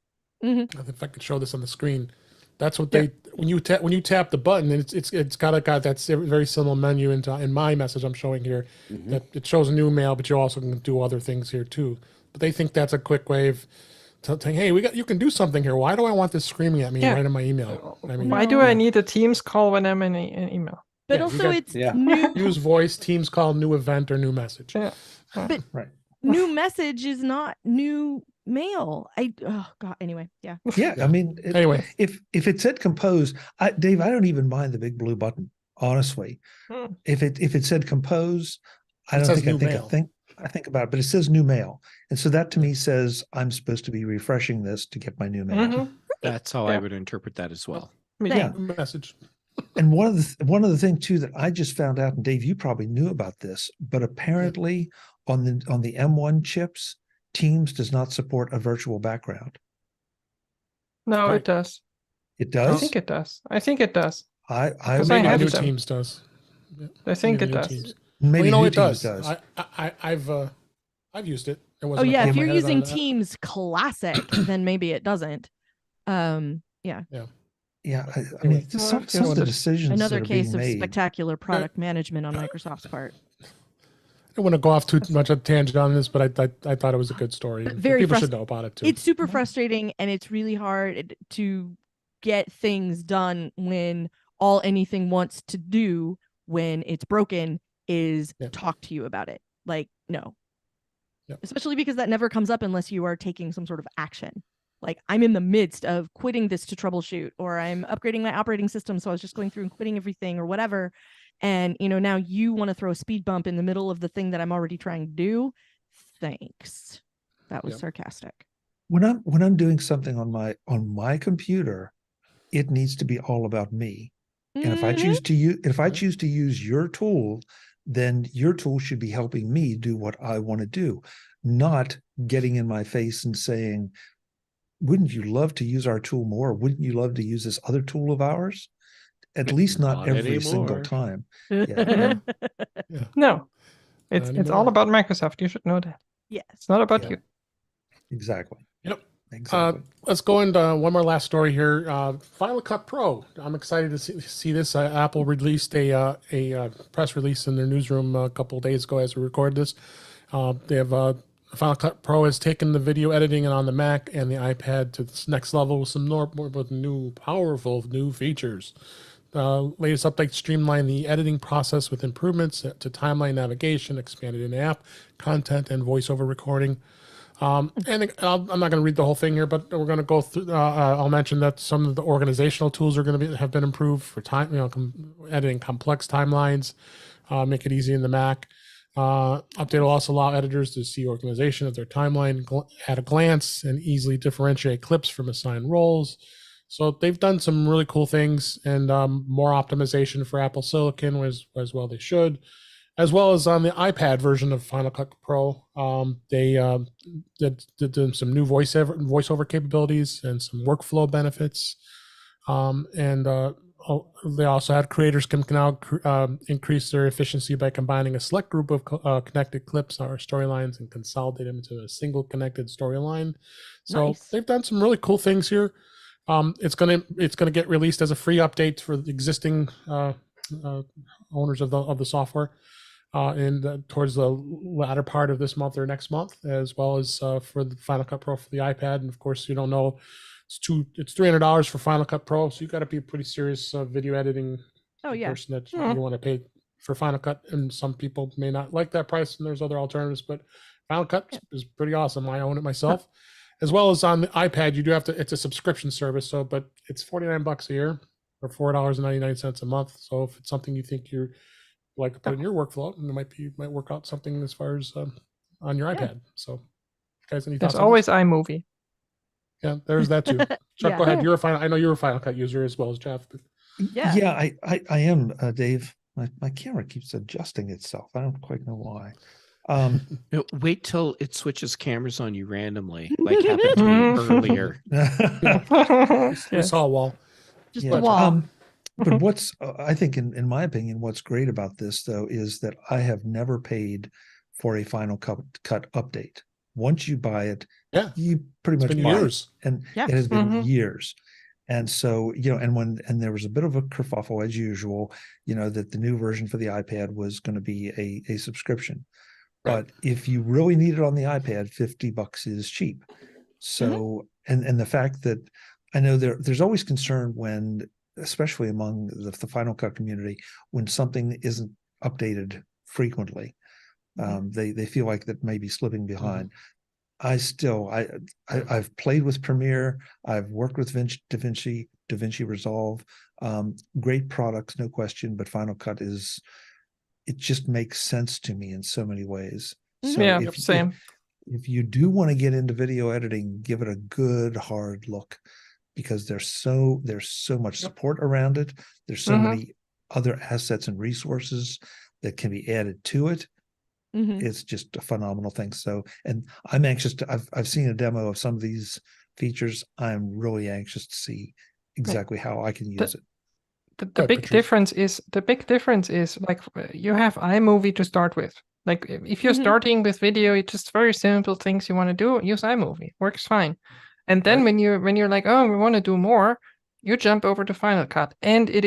If I could show this on the screen, that's what Yeah. they when you tap the button, and it's got that very similar menu in my message I'm showing here. Mhm. That it shows a new mail, but you also can do other things here too. But they think that's a quick way of saying, "Hey, you can do something here. Why do I want this screaming at me Yeah. right in my email?" I mean, Why do No. I need a Teams call when I'm in an email? But Yeah, you also got- it's Yeah. new use voice, Teams call, new event, or new message. Yeah. Right. new message is not new mail. Oh god, anyway, yeah. Yeah. I mean, Anyway, if it said compose, Dave, I don't even mind the big blue button. Honestly, Hmm. if it said compose, I It don't says think I new think mail. I think about it, but it says new mail, and so that to me says I'm supposed to be refreshing this to get my new mail. Mhm. That's how I Yeah. would interpret that as well. Me Same. too. new message. And one of the things too that I just found out, and Dave, you probably knew about this, but apparently on the M1 chips, Teams does not support a virtual background. No, Right. it does. It I does. think it does. I think it does. I Because I Maybe the have new some. Teams does. Yeah, I think maybe it the new does. Teams. maybe Well, you know new it Teams does. I've used it. It Oh wasn't a yeah, if problem you're I had using on- Teams Classic, then maybe it doesn't. Yeah. Yeah, I Anyway, mean, some if of you the wanted- decisions Another that are case being of made. spectacular product management on Microsoft's part. I don't want to go off too much of a tangent on this, but I thought it was a good story. But and very people should know about it too. It's super frustrating, and it's really hard to get things done when all anything wants to do when it's broken is Yeah. talk to you about it. Like, no. Yep. Especially because that never comes up unless you are taking some sort of action. Like, I'm in the midst of quitting this to troubleshoot, or I'm upgrading my operating system, so I was just going through and quitting everything or whatever. And, now you want to throw a speed bump in the middle of the thing that I'm already trying to do. Thanks. That was Yep. sarcastic. When I'm doing something on my computer, it needs to be all about me. And if I Mhm. choose to use your tool, then your tool should be helping me do what I want to do, not getting in my face and saying, wouldn't you love to use our tool more? Wouldn't you love to use this other tool of ours? At least not Not every single anymore. time. Yeah. No, it's anymore. all about Microsoft. You should know that. Yes. It's not about Yeah. you. Exactly. Yep. Exactly. Let's go into one more last story here. Final Cut Pro. I'm excited to see this. Apple released a press release in their newsroom a couple of days ago as we record this. They have Final Cut Pro has taken the video editing on the Mac and the iPad to this next level with some more with new powerful new features. Latest updates streamline the editing process with improvements to timeline navigation, expanded in-app content, and voiceover recording. And I'm not going to read the whole thing here, but we're going to go through. I'll mention that some of the organizational tools are going to have been improved for editing complex timelines, make it easy in the Mac. Update will also allow editors to see organization of their timeline at a glance and easily differentiate clips from assigned roles. So they've done some really cool things, and more optimization for Apple Silicon as well they should. As well as on the iPad version of Final Cut Pro, they did some new voiceover capabilities and some workflow benefits. They also had creators can now increase their efficiency by combining a select group of connected clips or storylines and consolidate them into a single connected storyline. So Nice. they've done some really cool things here. It's gonna get released as a free update for the existing owners of the software. Towards the latter part of this month or next month, as well as for the Final Cut Pro for the iPad. And of course, you don't know, it's $300 for Final Cut Pro, so you got to be a pretty serious video editing person that you want to pay for Final Cut. And some people may not like that price, and there's other alternatives, but Final Cut is pretty awesome. I own it myself, as well as on the iPad. You do have to. It's a subscription service, but it's $49 a year. for $4.99 a month. So if it's something you think you're like to put in your workflow, and it might work out something as far as on your iPad. So, guys, any There's thoughts? on always this? iMovie. Yeah, there's that too. Chuck, Yeah. go ahead. I know you're a Final Cut user as well as Jeff. But Yeah. Yeah, I am, Dave. My camera keeps adjusting itself. I don't quite know why. No, wait till it switches cameras on you randomly, like happened to me earlier. we saw a wall. Just Yeah, the wall. But what's I think in my opinion, what's great about this though is that I have never paid for a Final Cut update. Once you buy it, Yeah, you pretty it's much been buy years. it, and Yeah. it has been Mhm. years. And so, and there was a bit of a kerfuffle as usual, that the new version for the iPad was going to be a subscription. Right. But if you really need it on the iPad, $50 is cheap. So, and the fact that I know there's always concern when, especially among the Final Cut community, when something isn't updated frequently, they feel like that may be slipping behind. I've played with Premiere. I've worked with DaVinci Resolve. Great products, no question. But Final Cut it just makes sense to me in so many ways. So Yeah, if same. if you do want to get into video editing, give it a good hard look, because there's so much support around it. There's so Mhm. many other assets and resources that can be added to it. It's just a phenomenal thing. So, and I'm anxious I've seen a demo of some of these features. I'm really anxious to see exactly how I can use it. The big difference is like you have iMovie to start with. Like if you're starting with video, it's just very simple things you want to do. Use iMovie, works fine. And then when you're like, oh, we want to do more, you jump over to Final Cut, and a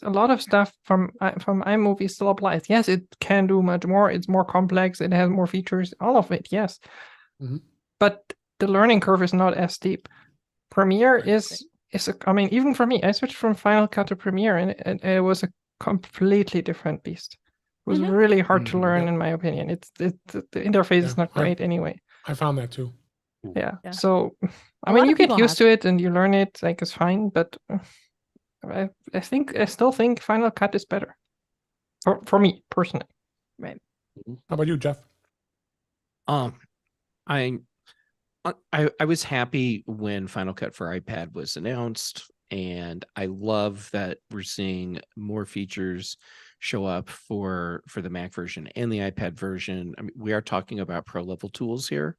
lot of stuff from iMovie still applies. Yes, it can do much more. It's more complex. It has more features. All of it, yes. But the learning curve is not as steep. Premiere is I mean, even for me, I switched from Final Cut to Premiere, and it was a completely different beast. It was really hard to learn, in my opinion. The interface is not great anyway. I found that too. Yeah. Yeah. So, I A mean, lot you of get people used have. to it and you learn it, like it's fine. But I still think Final Cut is better for me personally. Right. How about you, Jeff? I was happy when Final Cut for iPad was announced, and I love that we're seeing more features show up for the Mac version and the iPad version. I mean, we are talking about pro level tools here,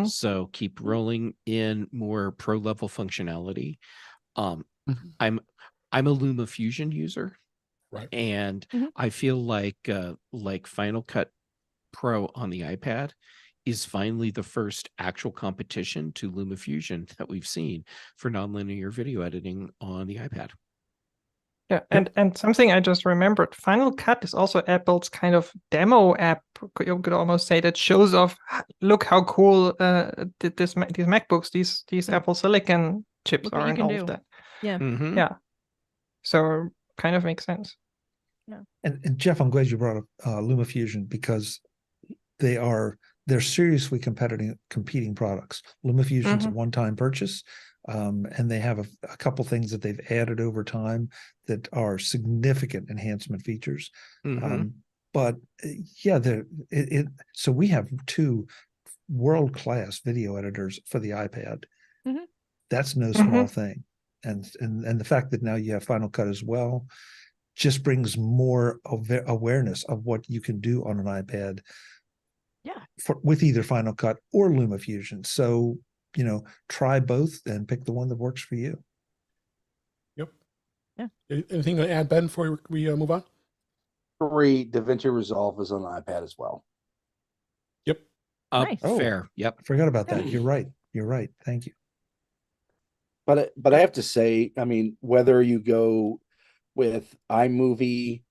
so keep rolling in more pro level functionality. I'm a LumaFusion user, Right. and I feel like Final Cut Pro on the iPad is finally the first actual competition to LumaFusion that we've seen for nonlinear video editing on the iPad. Yeah, and something I just remembered, Final Cut is also Apple's kind of demo app, you could almost say, that shows off, look how cool these MacBooks, these Apple Silicon chips Look what are, you and can all do. of that. Yeah. Yeah. So kind of makes sense. Yeah. And Jeff, I'm glad you brought up LumaFusion, because they're seriously competing products. LumaFusion's a one-time purchase, and they have a couple things that they've added over time that are significant enhancement features. But yeah, so we have two world-class video editors for the iPad. That's no small thing, and the fact that now you have Final Cut as well just brings more awareness of what you can do on an iPad. With either Final Cut or LumaFusion. So, try both and pick the one that works for you. Yep. Yeah. Anything to add, Ben, before we move on? DaVinci Resolve is on the iPad as well. Yep. Nice. Fair. Yep. I forgot about that. You're right. Thank you. But I have to say, I mean, whether you go with iMovie,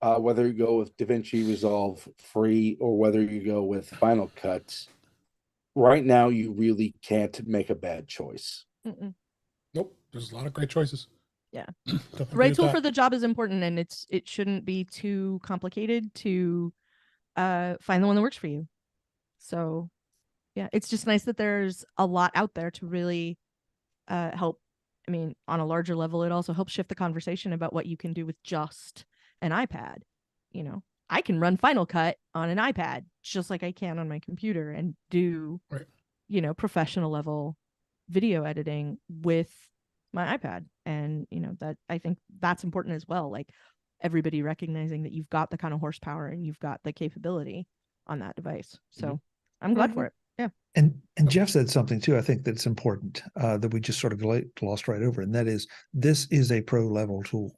whether you go with DaVinci Resolve free, or whether you go with Final Cut, right now you really can't make a bad choice. Nope. There's a lot of great choices. Yeah. The right tool for the job is important, and it shouldn't be too complicated to find the one that works for you. So yeah, it's just nice that there's a lot out there to really help I mean, on a larger level, it also helps shift the conversation about what you can do with just an iPad. You know, I can run Final Cut on an iPad just like I can on my computer and do, Right. you know, professional level video editing with my iPad. And, you know, that I think that's important as well. Like everybody recognizing that you've got the kind of horsepower and you've got the capability on that device. So I'm glad for it. Yeah. And Jeff said something too, I think that's important, that we just sort of glossed right over. And that is, this is a pro level tool.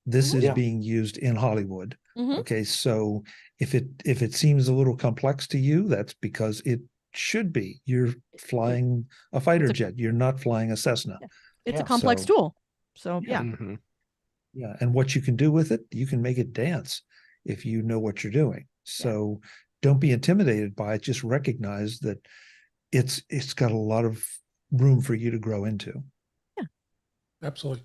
This is Yeah. being used in Hollywood. Mhm. Okay. So if it seems a little complex to you, that's because it should be. You're flying a fighter jet. You're not flying a Cessna. Yeah. It's Yeah. a complex So- tool. So Yeah. yeah. Mhm. Yeah. And what you can do with it, you can make it dance if you know what you're doing. So don't be intimidated by it. Just recognize that it's got a lot of room for you to grow into. Absolutely.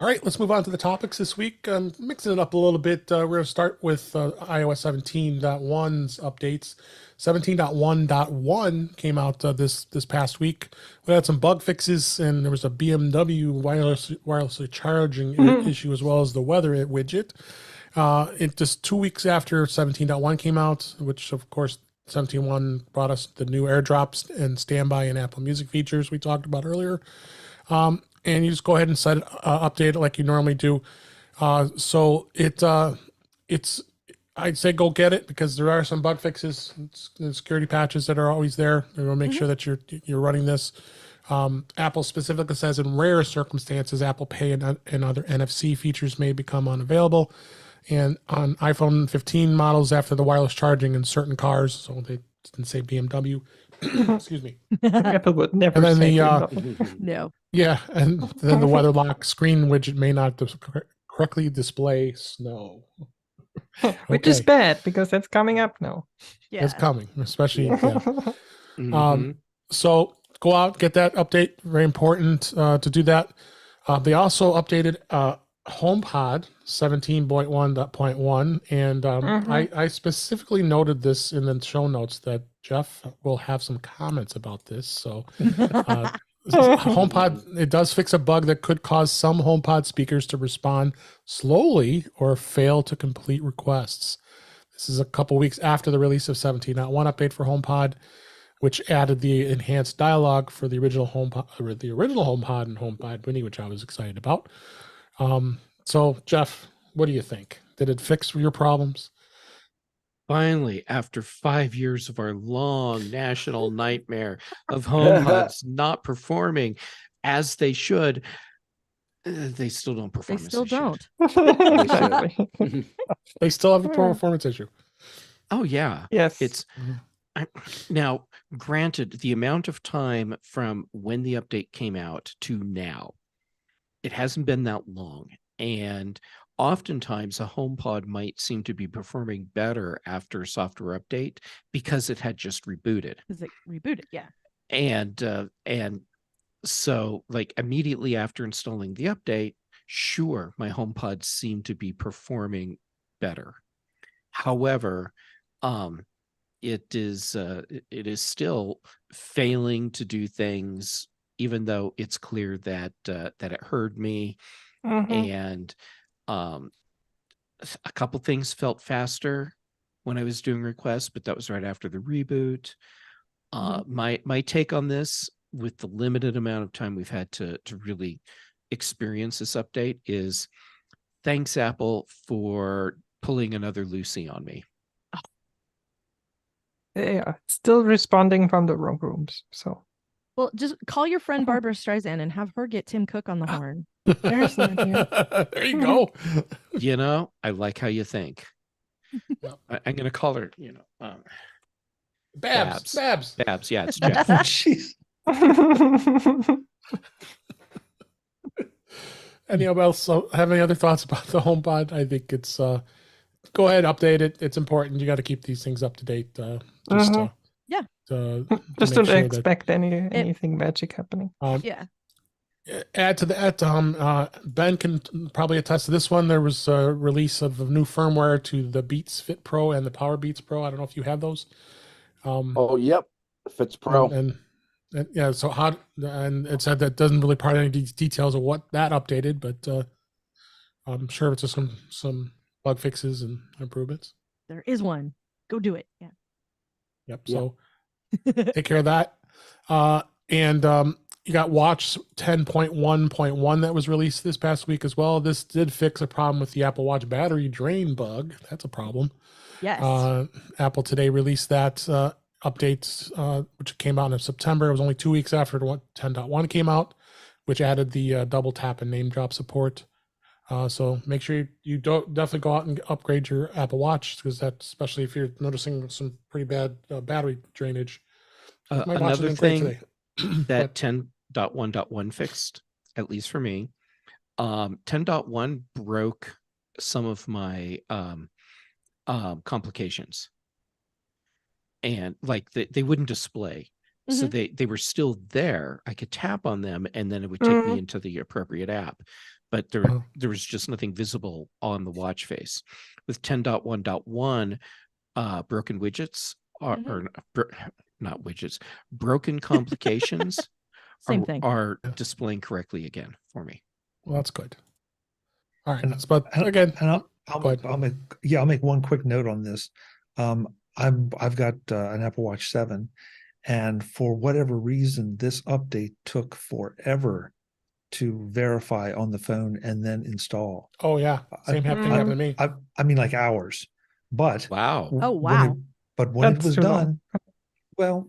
All right, let's move on to the topics this week. Mixing it up a little bit. We're going to start with iOS 17.1's updates. 17.1.1 came out this past week. We had some bug fixes, and there was a BMW wirelessly charging issue, as well as the weather widget. It just 2 weeks after 17.1 came out, which of course 17.1 brought us the new AirDrops and Standby and Apple Music features we talked about earlier. And you just go ahead and update it like you normally do. So it's I'd say go get it, because there are some bug fixes and security patches that are always there. They're going to make sure that you're running this. Apple specifically says in rare circumstances, Apple Pay and other NFC features may become unavailable. And on iPhone 15 models, after the wireless charging in certain cars, so they didn't say BMW. Excuse me. Apple would never And then say the, No. Yeah, and then the weather lock screen widget may not correctly display snow. which is Okay. bad because that's coming up now. Yeah. It's coming, especially. Yeah. Mhm. So go out, get that update. Very important to do that. They also updated HomePod 17.1.1, and I specifically noted this in the show notes that Jeff will have some comments about this. So HomePod, it does fix a bug that could cause some HomePod speakers to respond slowly or fail to complete requests. This is a couple weeks after the release of 17.1 update for HomePod, which added the enhanced dialogue for the original HomePod and HomePod Mini, which I was excited about. So Jeff, what do you think? Did it fix your problems? Finally, after 5 years of our long national nightmare of HomePods not performing as they should, they still don't They perform as still they should. don't. Exactly. They still have a performance issue. Oh yeah, Yes. it's now granted the amount of time from when the update came out to now, it hasn't been that long, and oftentimes a HomePod might seem to be performing better after a software update because it had just rebooted. Because it rebooted. Yeah. And so like immediately after installing the update, sure, my HomePod seemed to be performing better. However, it is still failing to do things, even though it's clear that it heard me. And a couple things felt faster when I was doing requests, but that was right after the reboot. My take on this, with the limited amount of time we've had to really experience this update, is thanks Apple for pulling another Lucy on me. Yeah, still responding from the wrong rooms. So Well, just call your friend Barbara Streisand and have her get Tim Cook on the horn. There's an idea. There you go. You know, I like how you think. Yeah. I'm going to call her, Babs. Babs. Yeah, it's Jeff. Jeez. Anyone else have any other thoughts about the HomePod? I think it's go ahead, update it. It's important. You got to keep these things up to date. Yeah. just make don't sure that, expect anything magic happening. Yeah. add to that, Ben can probably attest to this one. There was a release of new firmware to the Beats Fit Pro and the Power Beats Pro. I don't know if you have those. Oh, yep. Fits Pro. And Yeah, so how, and it said that doesn't really provide any details of what that updated, but I'm sure it's just some bug fixes and improvements. There is one. Go do it. Yeah. Yep. Yeah. So take care of that. And you got Watch 10.1.1 that was released this past week as well. This did fix a problem with the Apple Watch battery drain bug. That's a problem. Yes. Apple today released that update, which came out in September. It was only 2 weeks after 10.1 came out, which added the double tap and name drop support. So make sure you don't definitely go out and upgrade your Apple Watch, because that, especially if you're noticing some pretty bad battery drainage. My watch is Another doing great thing today. that 10.1.1 fixed, at least for me, 10.1 broke some of my complications, and like they wouldn't display. So they were still there. I could tap on them and then it would take me into the appropriate app, but there was just nothing visible on the watch face. With 10.1.1, broken widgets or not widgets, broken complications Same thing. are displaying correctly again for me. Well, that's good. All right, And- but again, And go ahead. I'll make one quick note on this. I've got an Apple Watch 7, and for whatever reason, this update took forever to verify on the phone and then install. Oh yeah, same thing happened to me. I mean, like hours. But Wow. Oh, wow. when it That's was too long. done, well,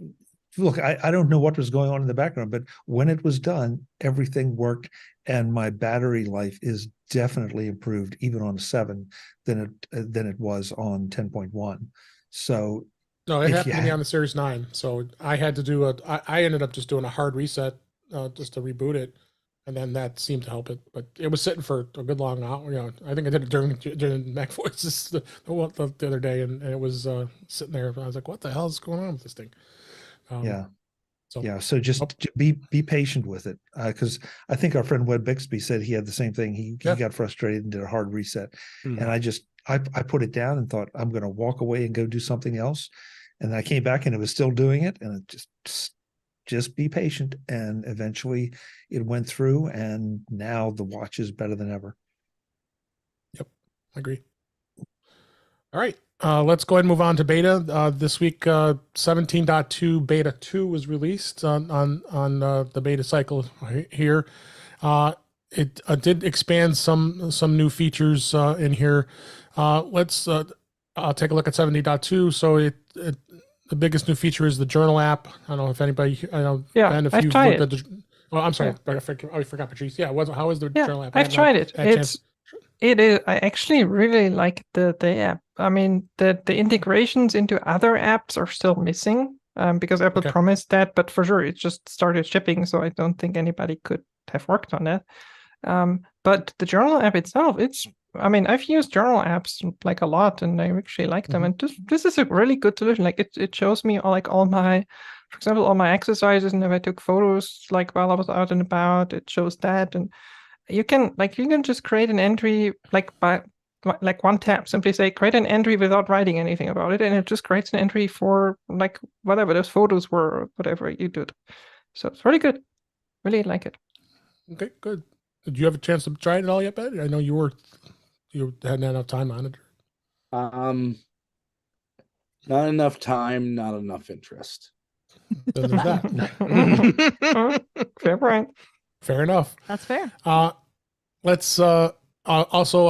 look, I don't know what was going on in the background, but when it was done, everything worked, and my battery life is definitely improved, even on 7 than it was on 10.1. So No, it if happened you to me ha- on the Series 9. So I had to do I ended up just doing a hard reset just to reboot it. And then that seemed to help it. But it was sitting for a good long hour. You know, I think I did it during Mac Voices the other day, and it was sitting there. I was like, what the hell is going on with this thing? So just be patient with it, because I think our friend Wed Bixby said he had the same thing. He got frustrated and did a hard reset, and I put it down and thought, I'm going to walk away and go do something else, and I came back and it was still doing it, and it just be patient, and eventually it went through, and now the watch is better than ever. Yep, I agree. All right, let's go ahead and move on to beta. This week, 17.2 beta 2 was released on the beta cycle here. It did expand some new features in here. Let's take a look at 17.2. So the biggest new feature is the journal app. I don't know if anybody, Ben, if I've you've tried looked it. at I'm sorry, I forgot Patrice. Yeah, how is the journal app? I've tried it. It is. I actually really like the app. I mean, the integrations into other apps are still missing because Apple promised that, but for sure it just started shipping, so I don't think anybody could have worked on that. But the journal app itself, I've used journal apps like a lot, and I actually like them. And this is a really good solution. Like it shows me all my, for example, all my exercises, and if I took photos like while I was out and about, it shows that. And you can just create an entry by one tap. Simply say create an entry without writing anything about it, and it just creates an entry for like whatever those photos were or whatever you did. So it's really good. Really like it. Okay, good. Did you have a chance to try it all yet, Ben? I know you hadn't had enough time on it. Not enough time, not enough interest. Then there's that. Fair point. Fair enough. That's fair. Let's also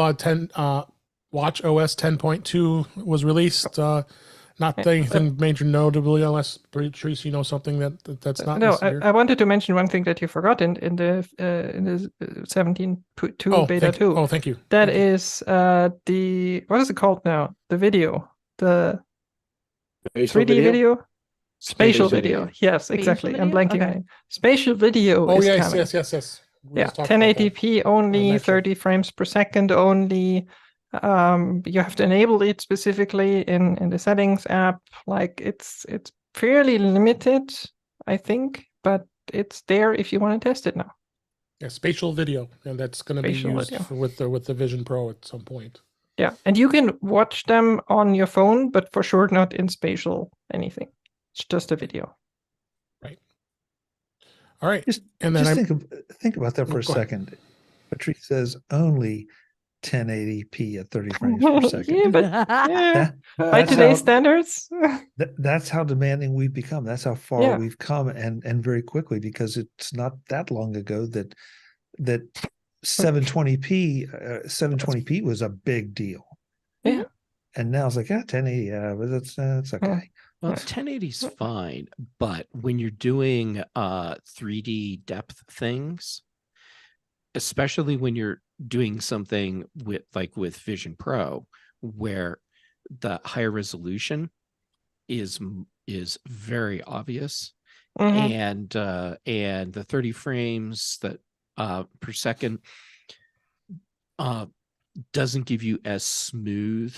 Watch OS 10.2 was released. Not anything major notably, unless Patrice, you know something that's not. No, I wanted to mention one thing that you forgot in the 17.2 beta 2. Oh, thank you. That is the, what is it called now? The video, the Spatial 3D video. Spatial Spatial video. video. Yes, Spatial exactly. I'm video? blanking Okay. on it. Spatial video. Oh, is yes, coming. yes. We Yeah, just talked about that. 1080p only, Next year. 30 frames per second only. You have to enable it specifically in the settings app. Like it's fairly limited, I think, but it's there if you want to test it now. Yeah, spatial video, and that's going to be Spatial used video. with the Vision Pro at some point. Yeah, and you can watch them on your phone, but for sure not in spatial anything. It's just a video. Right. All right. Just And then think about that for a Go ahead. second. Patrice says only 1080p at 30 frames per second. Yeah, but yeah, by That's today's how- standards. That's how demanding we've become. That's how far Yeah. we've come, and very quickly, because it's not that long ago that 720p was a big deal. Yeah. And now it's like, 1080, yeah, but it's okay. Well, Yeah. 1080 is fine, but when you're doing 3D depth things, especially when you're doing something with Vision Pro, where the higher resolution is very obvious, Mhm. and the 30 frames per second doesn't give you as smooth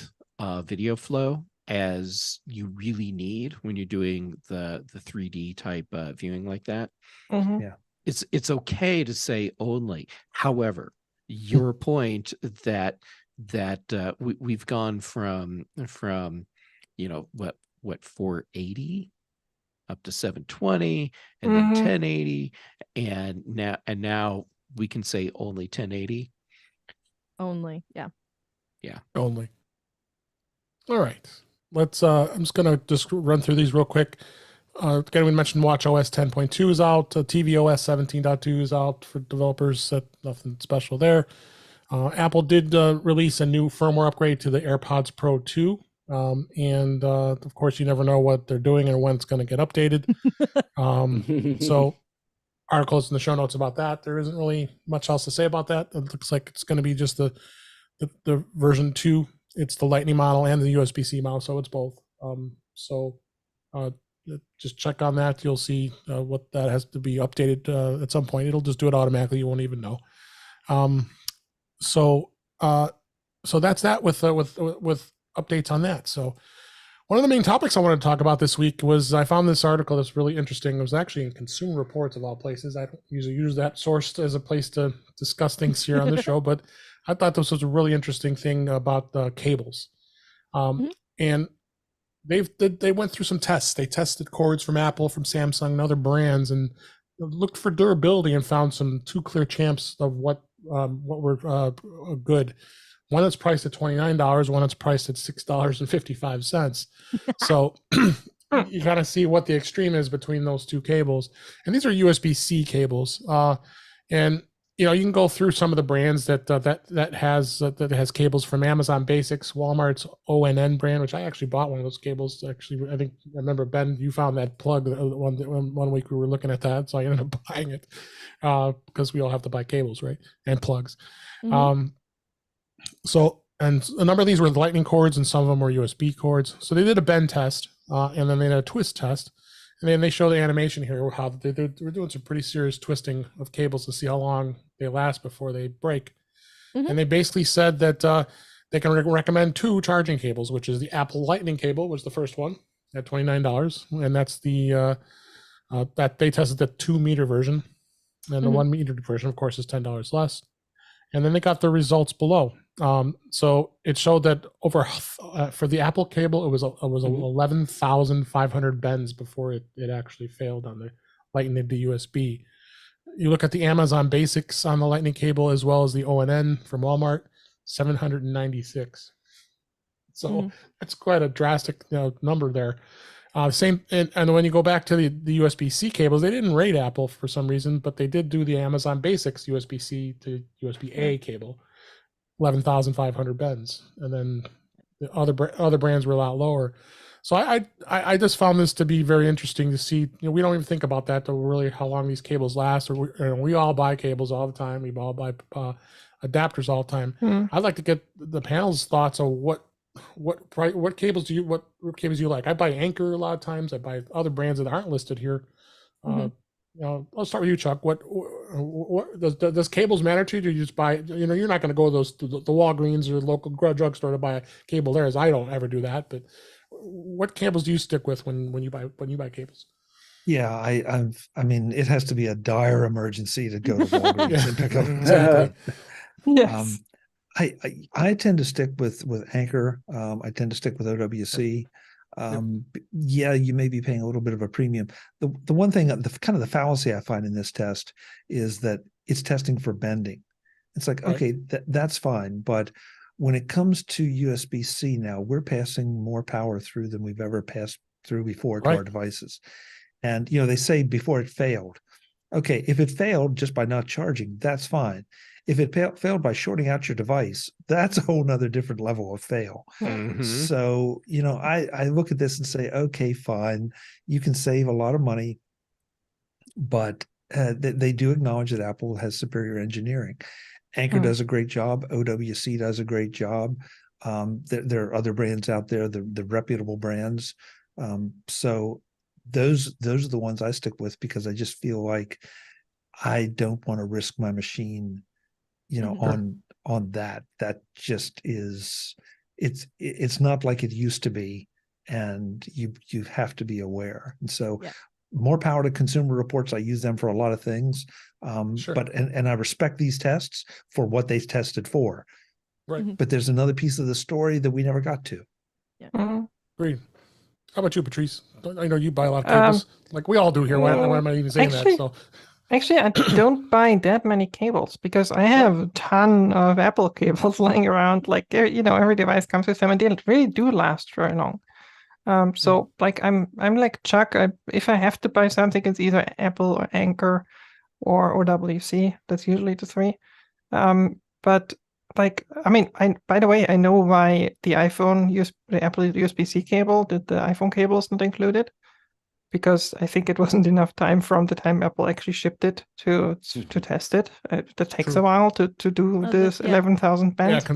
video flow as you really need when you're doing the 3D type viewing like that. Mhm. Yeah. It's okay to say only. However, your point that we've gone from 480 up to 720 and then Mhm. 1080, and now we can say only 1080. Only. Yeah. Only. All right. Let's I'm just gonna run through these real quick. Again, we mentioned WatchOS 10.2 is out. tvOS 17.2 is out for developers. Nothing special there. Apple did release a new firmware upgrade to the AirPods Pro 2. And of course, you never know what they're doing and when it's going to get updated. So articles in the show notes about that. There isn't really much else to say about that. It looks like it's going to be just the version 2. It's the Lightning model and the USB-C model, so it's both. Just check on that. You'll see what that has to be updated at some point. It'll just do it automatically. You won't even know. So that's that with updates on that. So one of the main topics I wanted to talk about this week was I found this article that's really interesting. It was actually in Consumer Reports of all places. I don't usually use that source as a place to discuss things here on the show, but I thought this was a really interesting thing about cables. And they went through some tests. They tested cords from Apple, from Samsung, and other brands, and looked for durability and found two clear champs of what were good. One that's priced at $29, one that's priced at $6.55. So you kind of see what the extreme is between those two cables. And these are USB-C cables. And you can go through some of the brands that has cables from Amazon Basics, Walmart's ONN brand, which I actually bought one of those cables. Actually, I remember, Ben, you found that plug one week we were looking at that, so I ended up buying it because we all have to buy cables, right, and plugs. And a number of these were Lightning cords, and some of them were USB cords. So they did a bend test, and then they did a twist test. And then they show the animation here, how they were doing some pretty serious twisting of cables to see how long they last before they break. And they basically said that they can recommend 2 charging cables, which is the Apple Lightning cable, was the first one at $29. And that's the that they tested the 2-meter version. And the 1-meter version, of course, is $10 less. And then they got the results below. So it showed that for the Apple cable, it was 11,500 bends before it actually failed on the Lightning to USB. You look at the Amazon Basics on the Lightning cable as well as the ONN from Walmart, 796. So that's quite a drastic number there. And when you go back to the USB-C cables, they didn't rate Apple for some reason, but they did do the Amazon Basics USB-C to USB-A cable, 11,500 bends, and then the other brands were a lot lower. So I just found this to be very interesting to see. We don't even think about that, though, really, how long these cables last. Or we all buy cables all the time. We all buy adapters all the time. I'd like to get the panel's thoughts on what cables do you like? I buy Anchor a lot of times. I buy other brands that aren't listed here. I'll start with you, Chuck. What does cables matter to you? Do you just buy? You're not going to go to the Walgreens or local drugstore to buy a cable there, as I don't ever do that. But what cables do you stick with when you buy cables? Yeah, I mean, it has to be a dire emergency to go to Walgreens and pick up. Exactly. Yes. I tend to stick with Anchor. I tend to stick with OWC. Yeah, you may be paying a little bit of a premium. The one thing, the kind of the fallacy I find in this test is that it's testing for bending. It's like, Right. okay, that's fine, but when it comes to USB-C now, we're passing more power through than we've ever passed through before to Right. our devices. And they say before it failed. Okay, if it failed just by not charging, that's fine. If it failed by shorting out your device, that's a whole nother different level of fail. Mhm. So, I look at this and say, okay, fine, you can save a lot of money, but they do acknowledge that Apple has superior engineering. Anchor does a great job. OWC does a great job. There are other brands out there, the reputable brands. So those are the ones I stick with because I just feel like I don't want to risk my machine, Mhm. on that. That just is, it's not like it used to be, and you have to be aware. And so Yeah. more power to Consumer Reports. I use them for a lot of things. Sure. But and I respect these tests for what they tested for. Right. Mhm. But there's another piece of the story that we never got to. Mhm. Agreed. How about you, Patrice? I know you buy a lot of Um, cables, like we all do here. Why am I even saying that? actually- So, Actually, I don't buy that many cables because I have a ton of Apple cables lying around. Like, every device comes with them, and they really do last very long. So like I'm like Chuck. If I have to buy something, it's either Apple or Anchor or WC. That's usually the three. But like, I mean, by the way, I know why the Apple USB-C cable, the iPhone cable is not included, because I think it wasn't enough time from the time Apple actually shipped it to test it. That takes True. a while to do Oh, this yeah. 11,000 yeah, bands.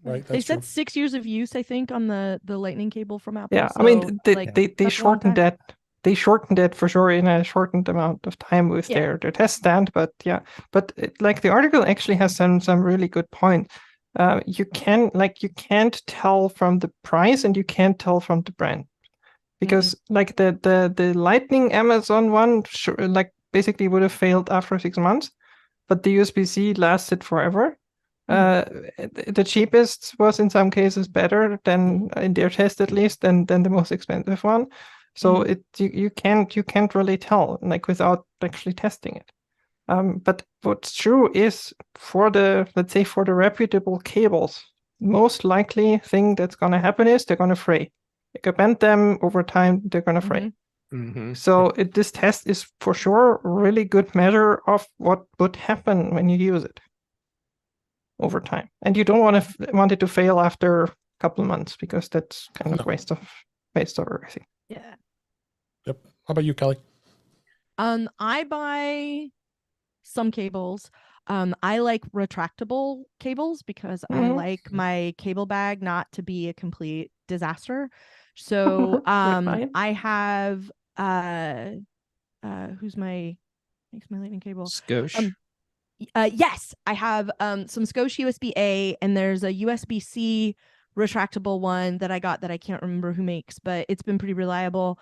right. They That's said true. 6 years of use, I think, on the Lightning cable from Apple. Yeah, I So, mean, like, they that's a long shortened time. that. They shortened it for sure in a shortened amount of time with Yeah. their test stand. But yeah, like the article actually has some really good points. You can't tell from the price, and you can't tell from the brand, because like the Lightning Amazon one, like basically would have failed after 6 months, but the USB-C lasted forever. The cheapest was in some cases better than, in their test at least, than the most expensive one. So you can't really tell, like, without actually testing it. But what's true is, let's say for the reputable cables, most likely thing that's gonna happen is they're gonna fray. You can bend them over time, they're gonna fray. Mhm. So this test is for sure a really good measure of what would happen when you use it over time. And you don't want it to fail after a couple of months, because that's kind of No. waste of everything. Yeah. Yep. How about you, Kelly? I buy some cables. I like retractable cables because I like my cable bag not to be a complete disaster. So Fine. I have who's makes my lightning cable? Skosh. Yes, I have some Scosche USB-A, and there's a USB-C retractable one that I got that I can't remember who makes, but it's been pretty reliable.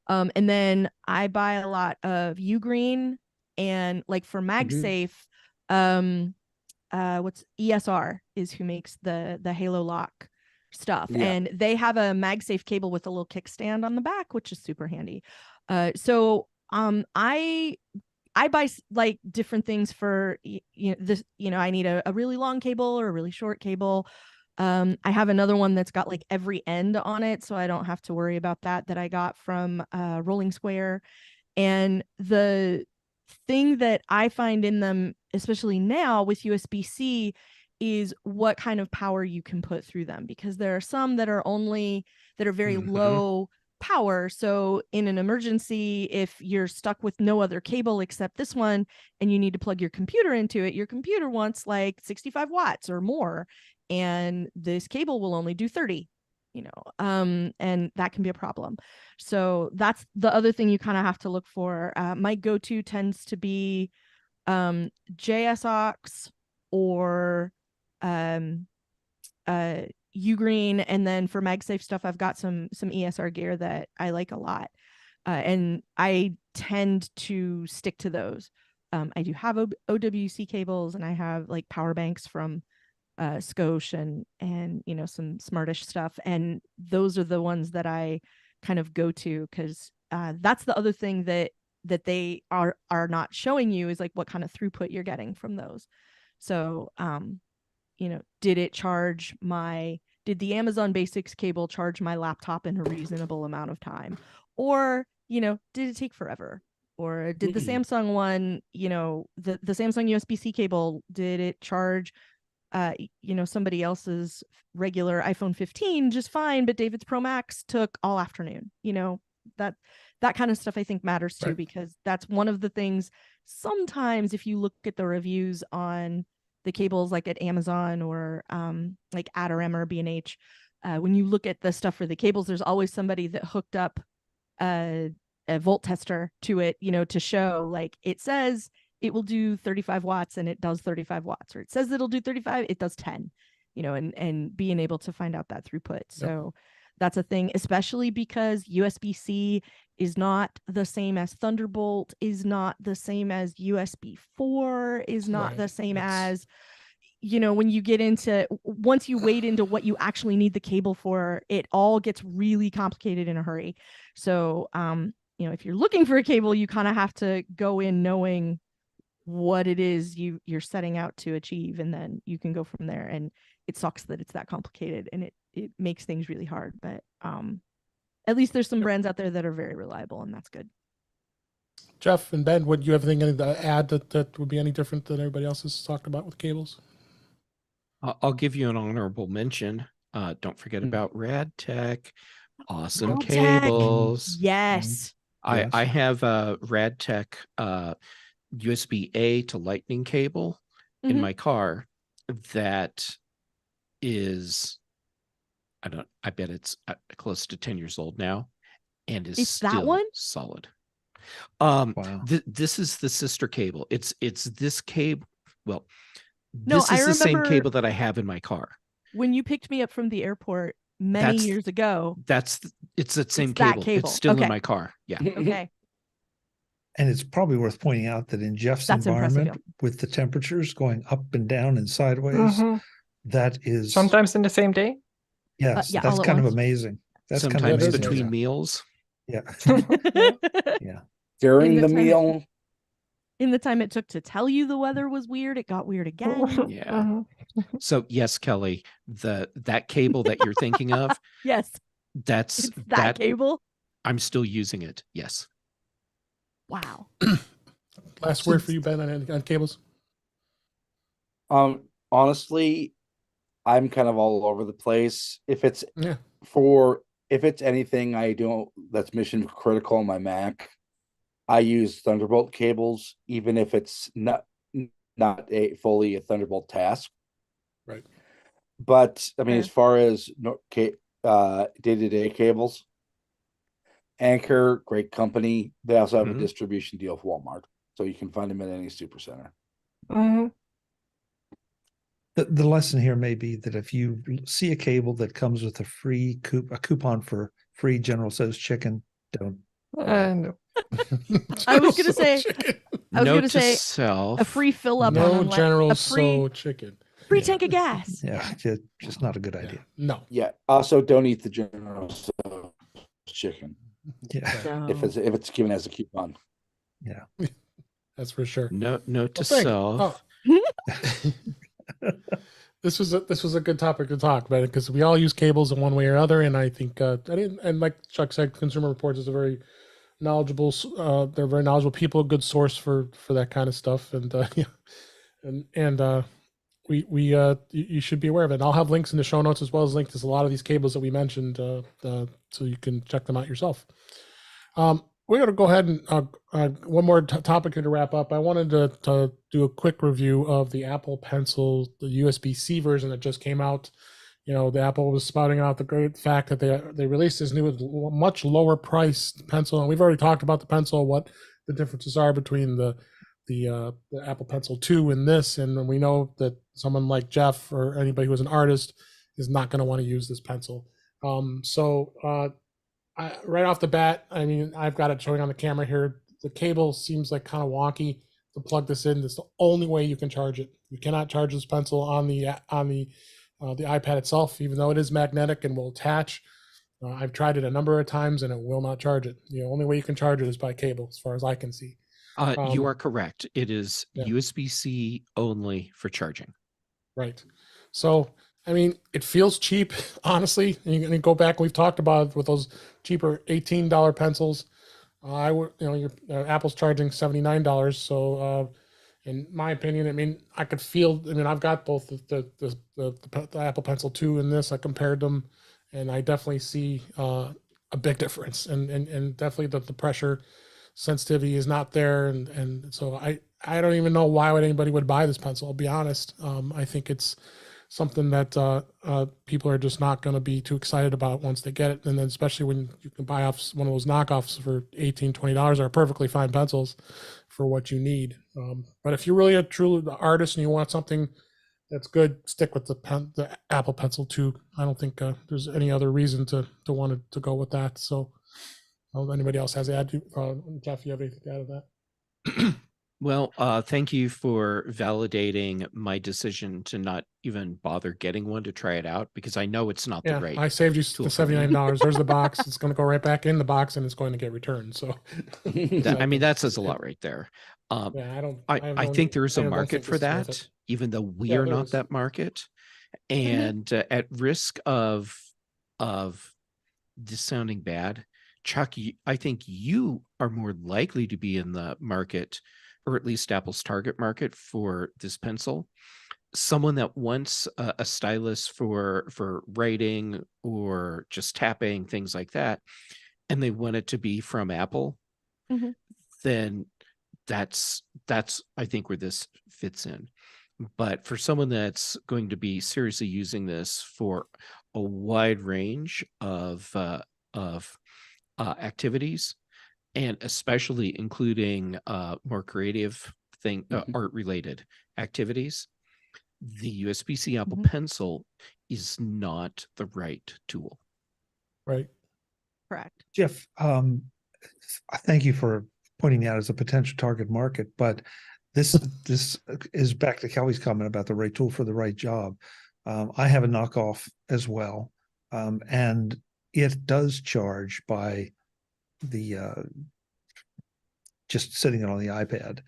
And then I buy a lot of Ugreen, and like for MagSafe, what's ESR is who makes the Halo Lock stuff, Yeah. and they have a MagSafe cable with a little kickstand on the back, which is super handy. So I buy like different things for this. I need a really long cable or a really short cable. I have another one that's got like every end on it, so I don't have to worry about that I got from Rolling Square. And the thing that I find in them, especially now with USB-C, is what kind of power you can put through them, because there are some that are very low power. So in an emergency, if you're stuck with no other cable except this one and you need to plug your computer into it, your computer wants like 65 watts or more, and this cable will only do 30, and that can be a problem. So that's the other thing you kind of have to look for. My go-to tends to be JSOX or Ugreen, and then for MagSafe stuff, I've got some ESR gear that I like a lot, and I tend to stick to those. I do have OWC cables, and I have like power banks from Scosche and some smartish stuff, and those are the ones that I kind of go to, because that's the other thing that they are not showing you is like what kind of throughput you're getting from those. So did the Amazon Basics cable charge my laptop in a reasonable amount of time, or did it take forever, or did the Samsung one, the Samsung USB-C cable, did it charge somebody else's regular iPhone 15 just fine, but David's Pro Max took all afternoon? That kind of stuff I think matters too, Right. because that's one of the things sometimes if you look at the reviews on the cables like at Amazon or like Adorem or B&H, when you look at the stuff for the cables, there's always somebody that hooked up a volt tester to it, to show like it says it will do 35 watts and it does 35 watts, or it says it'll do 35, it does 10, and being able to find out that throughput. Yep. So that's a thing, especially because USB-C is not the same as Thunderbolt, is not the same as USB 4, is not the same as, when you get into, once you wade into what you actually need the cable for, it all gets really complicated in a hurry. So, if you're looking for a cable, you kind of have to go in knowing what it is you're setting out to achieve, and then you can go from there. And it sucks that it's that complicated, and it makes things really hard, but at least there's some brands out there that are very reliable, and that's good. Jeff and Ben, would you have anything to add that would be any different than everybody else has talked about with cables? I'll give you an honorable mention. Don't forget about Rad Tech. Awesome Rad cables. Tech. Yes. I have a Rad Tech USB-A to Lightning cable in my car that is, I bet it's close to 10 years old now, and is still that one? solid. Wow. This is the sister cable. It's this cable. Well, no, this is the same cable that I have in my car. When you picked me up from the airport many years ago, it's that same cable. It's still in my car. Yeah. Okay. And it's probably worth pointing out that in Jeff's environment, with the temperatures going up and down and sideways, that is sometimes in the same day. Yes, that's kind of amazing. That's sometimes kind of between meals. Yeah. Yeah. During the meal. In the time it took to tell you the weather was weird, it got weird again. Yeah. So yes, Kelly, that cable that you're thinking of. Yes. That's that cable. I'm still using it. Yes. Wow. Last word for you, Ben, on cables. Honestly, I'm kind of all over the place. If it's anything I don't that's mission critical on my Mac, I use Thunderbolt cables, even if it's not a fully Thunderbolt task. Right. But I mean, as far as day-to-day cables, Anchor, great company. They also have a distribution deal with Walmart, so you can find them at any supercenter. The lesson here may be that if you see a cable that comes with a free coupon for free General Tso's chicken, don't. No. I was gonna say self. a free fill up on General Tso chicken. Free tank of gas. Yeah, just not a good idea. No. Yeah. Also, don't eat the General Tso chicken. Yeah. If it's given as a coupon. Yeah. That's for sure. No to self. This was a good topic to talk about, because we all use cables in one way or other, and I think and like Chuck said, Consumer Reports is a very knowledgeable. They're very knowledgeable people, a good source for that kind of stuff, and you should be aware of it. And I'll have links in the show notes, as well as links to a lot of these cables that we mentioned, so you can check them out yourself. We're going to go ahead and one more topic here to wrap up. I wanted to do a quick review of the Apple Pencil, the USB-C version that just came out. The Apple was spouting out the great fact that they released this new, much lower priced pencil, and we've already talked about the pencil, what the differences are between the Apple Pencil 2 and this, and we know that someone like Jeff or anybody who is an artist is not going to want to use this pencil. Right off the bat, I mean, I've got it showing on the camera here. The cable seems like kind of wonky to plug this in. It's the only way you can charge it. You cannot charge this pencil on the iPad itself, even though it is magnetic and will attach. I've tried it a number of times and it will not charge it. The only way you can charge it is by cable, as far as I can see. You are correct. It is Yeah. USB-C only for charging. Right. So, I mean, it feels cheap, honestly. And you can go back, we've talked about with those cheaper $18 pencils. I would, Apple's charging $79. So, in my opinion, I mean, I could feel, I mean, I've got both the Apple Pencil 2 and this. I compared them and I definitely see a big difference. And definitely the pressure sensitivity is not there. And so I don't even know why anybody would buy this pencil. I'll be honest. I think it's something that people are just not going to be too excited about once they get it. And then especially when you can buy off one of those knockoffs for $18, $20 are perfectly fine pencils for what you need. But if you're really a true artist and you want something that's good, stick with the Apple Pencil 2. I don't think there's any other reason to want to go with that. So anybody else has to add to, Jeff, you have anything to add to that? Well, thank you for validating my decision to not even bother getting one to try it out, because I know it's not the right. I saved you tool the for me. $79. There's the box. It's going to go right back in the box and it's going to get returned. So, I mean, that says a lot right there. yeah, I think there is a I don't market think for this is worth that, it. even though we Yeah, are there not is. that market. And at risk of this sounding bad, Chuck, I think you are more likely to be in the market, or at least Apple's target market for this pencil. Someone that wants a stylus for writing or just tapping, things like that, and they want it to be from Apple, Mhm. then that's I think where this fits in. But for someone that's going to be seriously using this for a wide range of activities, and especially including more creative art related activities, the USB-C Apple Mhm. Pencil is not the right tool. Right. Correct. Jeff, I thank you for pointing out as a potential target market, but this is back to Kelly's comment about the right tool for the right job. I have a knockoff as well, and it does charge by the just sitting it on the iPad,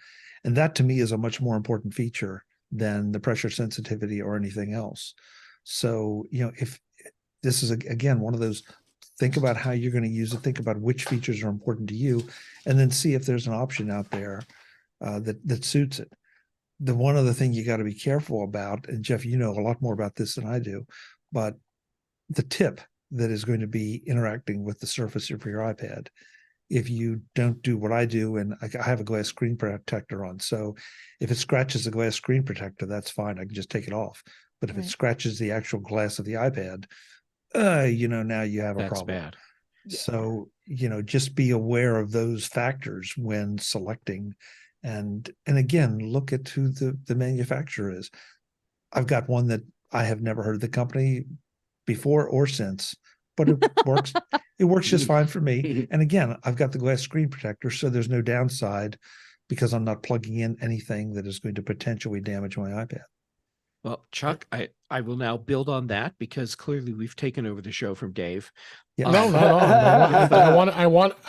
and that to me is a much more important feature than the pressure sensitivity or anything else. So, if this is again one of those, think about how you're going to use it, think about which features are important to you, and then see if there's an option out there that suits it. The one other thing you got to be careful about, and Jeff, you know a lot more about this than I do, but the tip that is going to be interacting with the surface of your iPad, if you don't do what I do, and I have a glass screen protector on, so if it scratches the glass screen protector, that's fine, I can just take it off. But if it scratches the actual glass of the iPad, now you have a That's problem. bad. So, just be aware of those factors when selecting, and again, look at who the manufacturer is. I've got one that I have never heard of the company before or since, but it works. It works just fine for me. And again, I've got the glass screen protector, so there's no downside because I'm not plugging in anything that is going to potentially damage my iPad. Well, Chuck, I will now build on that, because clearly we've taken over the show from Dave. Yeah. No. I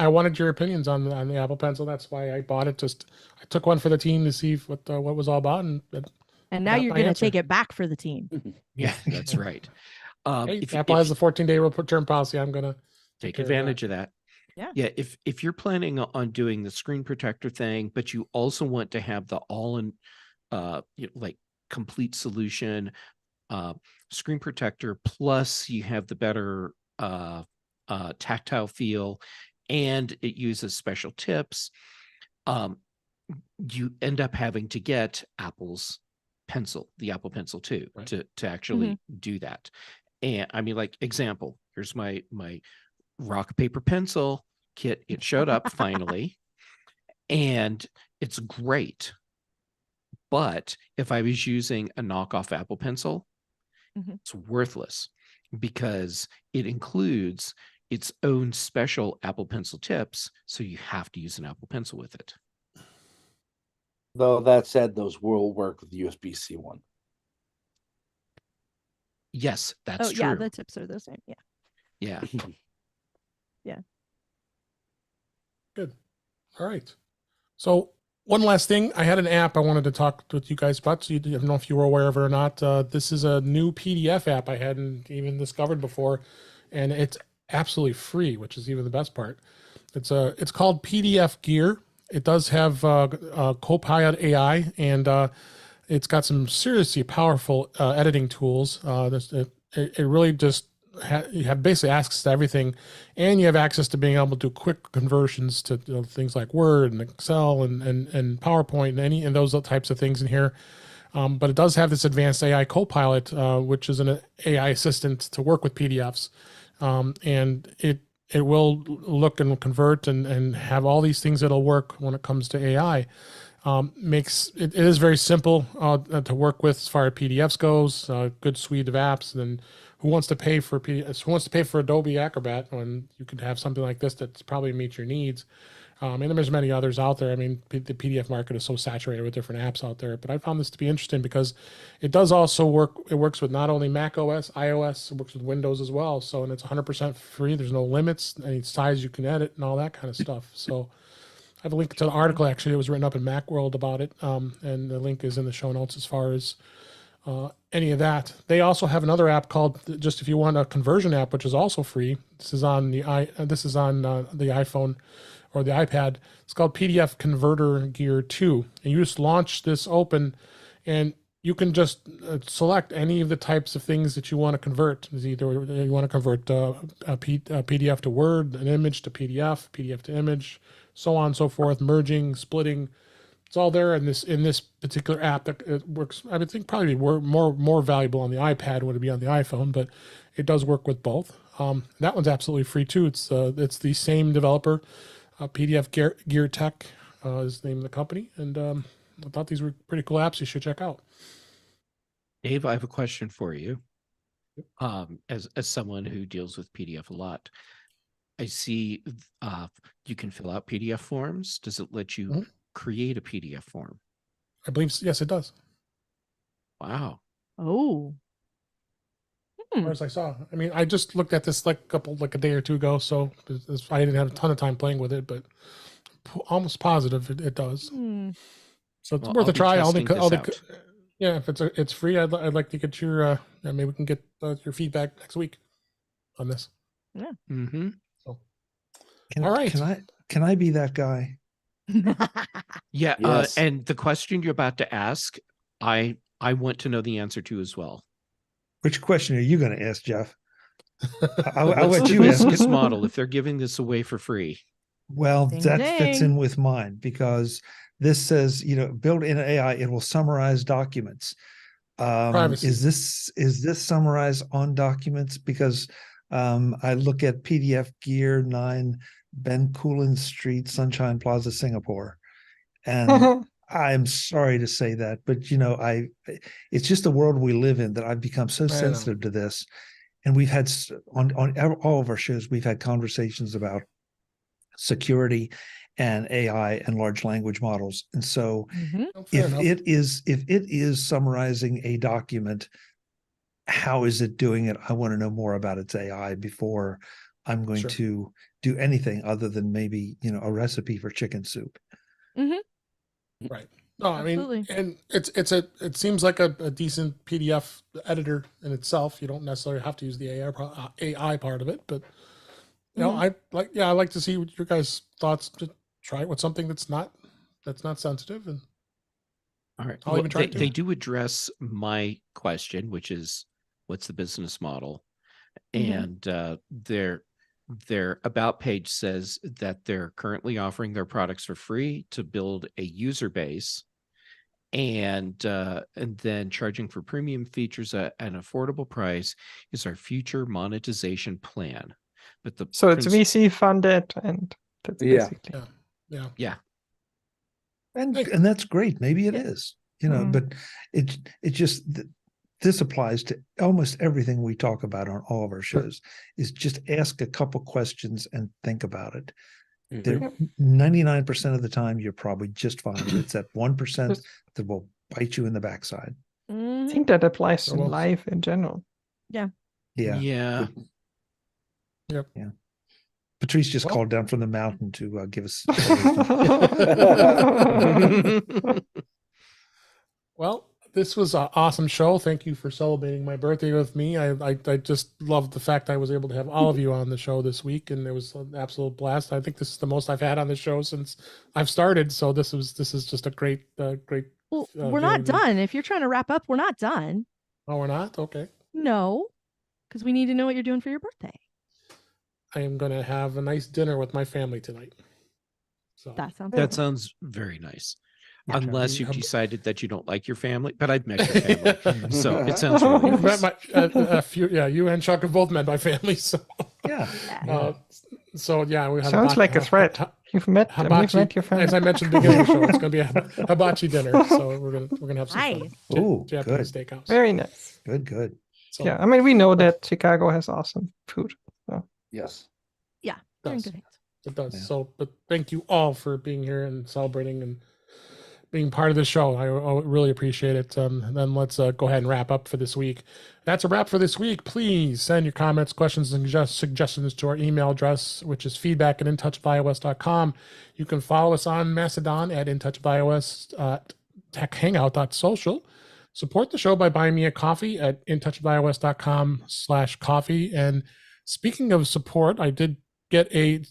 wanted your opinions on the Apple Pencil. That's why I bought it. I took one for the team to see what was all about, and now got you're my going to answer. take it back for the team. Yeah, that's right. Hey, If Apple has a 14-day return policy. I'm gonna take advantage of that. Yeah. If you're planning on doing the screen protector thing, but you also want to have the all-in like complete solution, screen protector, plus you have the better tactile feel, and it uses special tips, you end up having to get Apple's Pencil, the Apple Pencil 2, Right. to actually do that. And I mean, like, example, here's my rock paper pencil kit. It showed up finally, and it's great. But if I was using a knockoff Apple Pencil, it's worthless, because it includes its own special Apple Pencil tips. So you have to use an Apple Pencil with it. Though that said, those will work with the USB-C one. Yes, that's true. Yeah, the tips are the same. Yeah. Yeah. Good. All right. So one last thing, I had an app I wanted to talk with you guys about. So I don't know if you were aware of it or not. This is a new PDF app I hadn't even discovered before, and it's absolutely free, which is even the best part. It's called PDF Gear. It does have Copilot AI, and it's got some seriously powerful editing tools. It really just you have basically access to everything, and you have access to being able to do quick conversions to things like Word and Excel and PowerPoint and any and those types of things in here. But it does have this advanced AI Copilot, which is an AI assistant to work with PDFs, and it will look and convert and have all these things that'll work when it comes to AI. It is very simple to work with as far as PDFs goes. Good suite of apps. And who wants to pay for Who wants to pay for Adobe Acrobat when you could have something like this that probably meets your needs? And there's many others out there. I mean, the PDF market is so saturated with different apps out there. But I found this to be interesting because it does also work. It works with not only Mac OS, iOS. It works with Windows as well. So, and it's 100% free. There's no limits, any size you can edit, and all that kind of stuff. So, I have a link to the article. Actually, it was written up in Macworld about it, and the link is in the show notes as far as any of that. They also have another app called, just if you want a conversion app, which is also free. This is on the iPhone or the iPad. It's called PDF Converter Gear 2, and you just launch this open, and you can just select any of the types of things that you want to convert. It's either you want to convert a PDF to Word, an image to PDF, PDF to image, so on and so forth, merging, splitting. It's all there in this particular app. That it works. I would think probably more valuable on the iPad would it be on the iPhone, but it does work with both. That one's absolutely free too. It's the same developer, PDF Gear Tech is the name of the company, and I thought these were pretty cool apps you should check out. Dave, I have a question for you. As someone who deals with PDF a lot, I see you can fill out PDF forms. Does it let you create a PDF form? I believe yes, it does. Wow. Oh. As far as I saw, I mean, I just looked at this like a day or two ago, so I didn't have a ton of time playing with it, but almost positive it does. So it's worth a try. Yeah, if it's free, I'd like to get your maybe we can get your feedback next week on this. Yeah. Mm-hmm. So, all right. Can I be that guy? Yeah. Yes. And the question you're about to ask, I want to know the answer to as well. Which question are you going to ask, Jeff? I'll What's let the you ask business it. model if they're giving this away for free? Well, Ding, that fits in ding. with mine because this says, build in AI, it will summarize documents. Privacy. Is this summarized on documents? Because I look at PDF Gear 9, Ben Coolen Street, Sunshine Plaza, Singapore, and I'm sorry to say that, but it's just the world we live in that I've become so sensitive to this. And we've had on all of our shows, we've had conversations about security and AI and large language models. And so if it is summarizing a document, how is it doing it? I want to know more about its AI before I'm going to do anything other than maybe, a recipe for chicken soup. Right. No, I mean, Absolutely. and it seems like a decent PDF editor in itself. You don't necessarily have to use the AI part of it, but I like to see what your guys' thoughts. To try it with something that's not sensitive, and all right. I'll even try it too. They do address my question, which is, what's the business model? And their about page says that they're currently offering their products for free to build a user base, and then charging for premium features at an affordable price is our future monetization plan. But so it's VC funded, and that's basically yeah. And that's great. Maybe it is, but it just this applies to almost everything we talk about on all of our shows. Is just ask a couple questions and think about it. 99% of the time, you're probably just fine. It's that 1% that will bite you in the backside. I think that applies to life in general. Yeah. Yep. But Patrice just Well- called down from the mountain to give us. Well, this was an awesome show. Thank you for celebrating my birthday with me. I just loved the fact I was able to have all of you on the show this week, and it was an absolute blast. I think this is the most I've had on the show since I've started. So this is just a great. Well, we're not viewing. done. If you're trying to wrap up, we're not done. Oh, we're not? Okay. No, because we need to know what you're doing for your birthday. I am going to have a nice dinner with my family tonight. So That sounds That lovely. sounds very nice. Yeah. Unless you've Um, decided that you don't like your family, but I've met your family, so it sounds really You've met nice. my a few, yeah. You and Chuck have both met my family, so Yeah. so yeah. We have Sounds like a threat. You've met your family. As I mentioned at the beginning of the show, it's going to be a hibachi dinner. So we're gonna have some fun. Nice. Ooh, Japanese good. steakhouse. Very nice. Good. So Yeah, I mean, we know that Chicago has awesome food. Yes. They're in does. good hands. It does. Yeah. So, but thank you all for being here and celebrating and being part of the show. I really appreciate it. And then let's go ahead and wrap up for this week. That's a wrap for this week. Please send your comments, questions, and suggestions to our email address, which is feedback@intouchwithios.com. You can follow us on Mastodon at intouchwithios, techhangout.social. Support the show by buying me a coffee at intouchwithios.com/coffee. And speaking of support, I did get a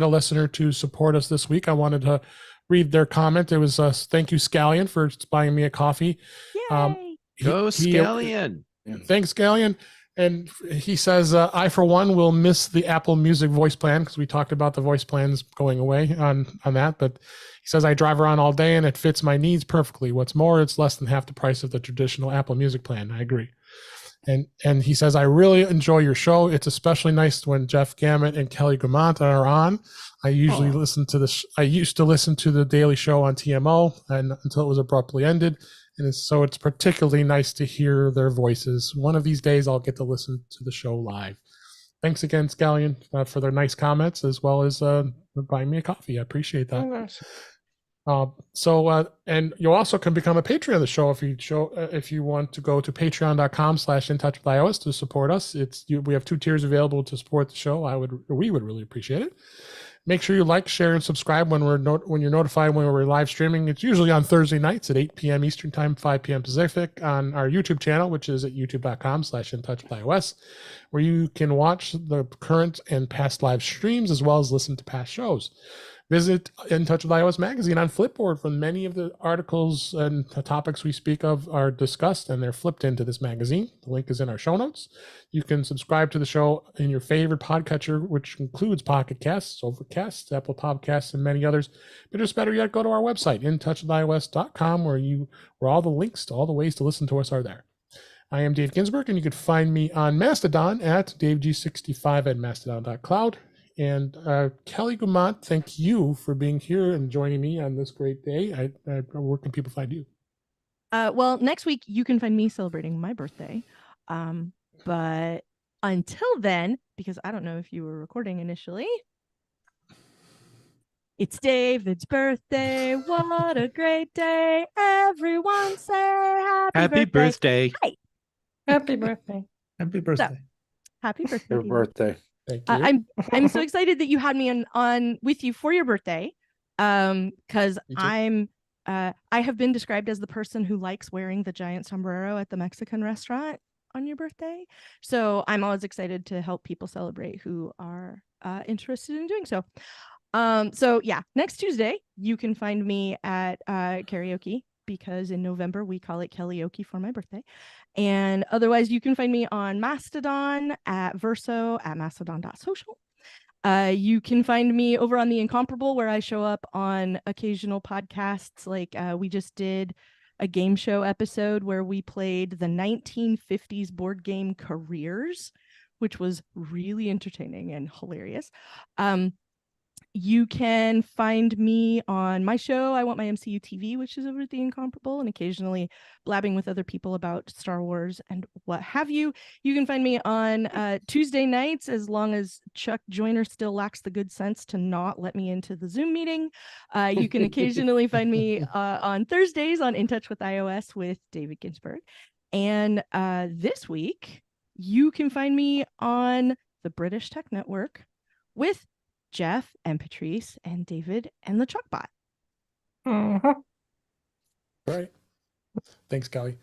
listener to support us this week. I wanted to read their comment. It was thank you, Scallion, for buying me a coffee. Yay. Go Scallion. Thanks, Scallion. And he says, I, for one, will miss the Apple Music voice plan because we talked about the voice plans going away on that. But he says, I drive around all day and it fits my needs perfectly. What's more, it's less than half the price of the traditional Apple Music plan. I agree. And he says, I really enjoy your show. It's especially nice when Jeff Gamet and Kelly Guimont are on. I usually listen to I used to listen to the Daily Show on TMO and until it was abruptly ended. And so it's particularly nice to hear their voices. One of these days, I'll get to listen to the show live. Thanks again, Scallion, for their nice comments, as well as buying me a coffee. I appreciate that. And you also can become a Patreon of the show if you want to go to patreon.com/intouchwithios to support us. We have 2 tiers available to support the show. We would really appreciate it. Make sure you like, share, and subscribe when you're notified when we're live streaming. It's usually on Thursday nights at 8 p.m. Eastern Time, 5 p.m. Pacific on our YouTube channel, which is at youtube.com/intouchwithios, where you can watch the current and past live streams as well as listen to past shows. Visit In Touch with iOS magazine on Flipboard, for many of the articles and the topics we speak of are discussed and they're flipped into this magazine. The link is in our show notes. You can subscribe to the show in your favorite podcatcher, which includes Pocket Casts, Overcast, Apple Podcasts, and many others. But just better yet, go to our website, intouchwithios.com, where all the links to all the ways to listen to us are there. I am Dave Ginsburg, and you can find me on Mastodon at DaveG65 at mastodon.cloud. And Kelly Guimont, thank you for being here and joining me on this great day. Where can people find you? Well, next week you can find me celebrating my birthday. But until then, because I don't know if you were recording initially, it's David's birthday. What a great day. Everyone say happy birthday. Hi. Happy birthday. Happy birthday. Happy birthday. Your David. birthday. Thank you. I'm so excited that you had me on with you for your birthday. Because I have been described as the person who likes wearing the giant sombrero at the Mexican restaurant on your birthday. So I'm always excited to help people celebrate who are interested in doing so. So yeah, next Tuesday you can find me at karaoke, because in November we call it Kellyoke for my birthday. And otherwise you can find me on Mastodon at Verso at mastodon.social. You can find me over on The Incomparable, where I show up on occasional podcasts. Like we just did a game show episode where we played the 1950s board game Careers, which was really entertaining and hilarious. You can find me on my show, I Want My MCU TV, which is over at The Incomparable, and occasionally blabbing with other people about Star Wars and what have you. You can find me on Tuesday nights, as long as Chuck Joyner still lacks the good sense to not let me into the Zoom meeting. You can occasionally find me on Thursdays on In Touch with iOS with David Ginsburg. And this week, you can find me on the British Tech Network with Jeff and Patrice and David and the Chuckbot. Mhm. All right. Thanks, Kelly.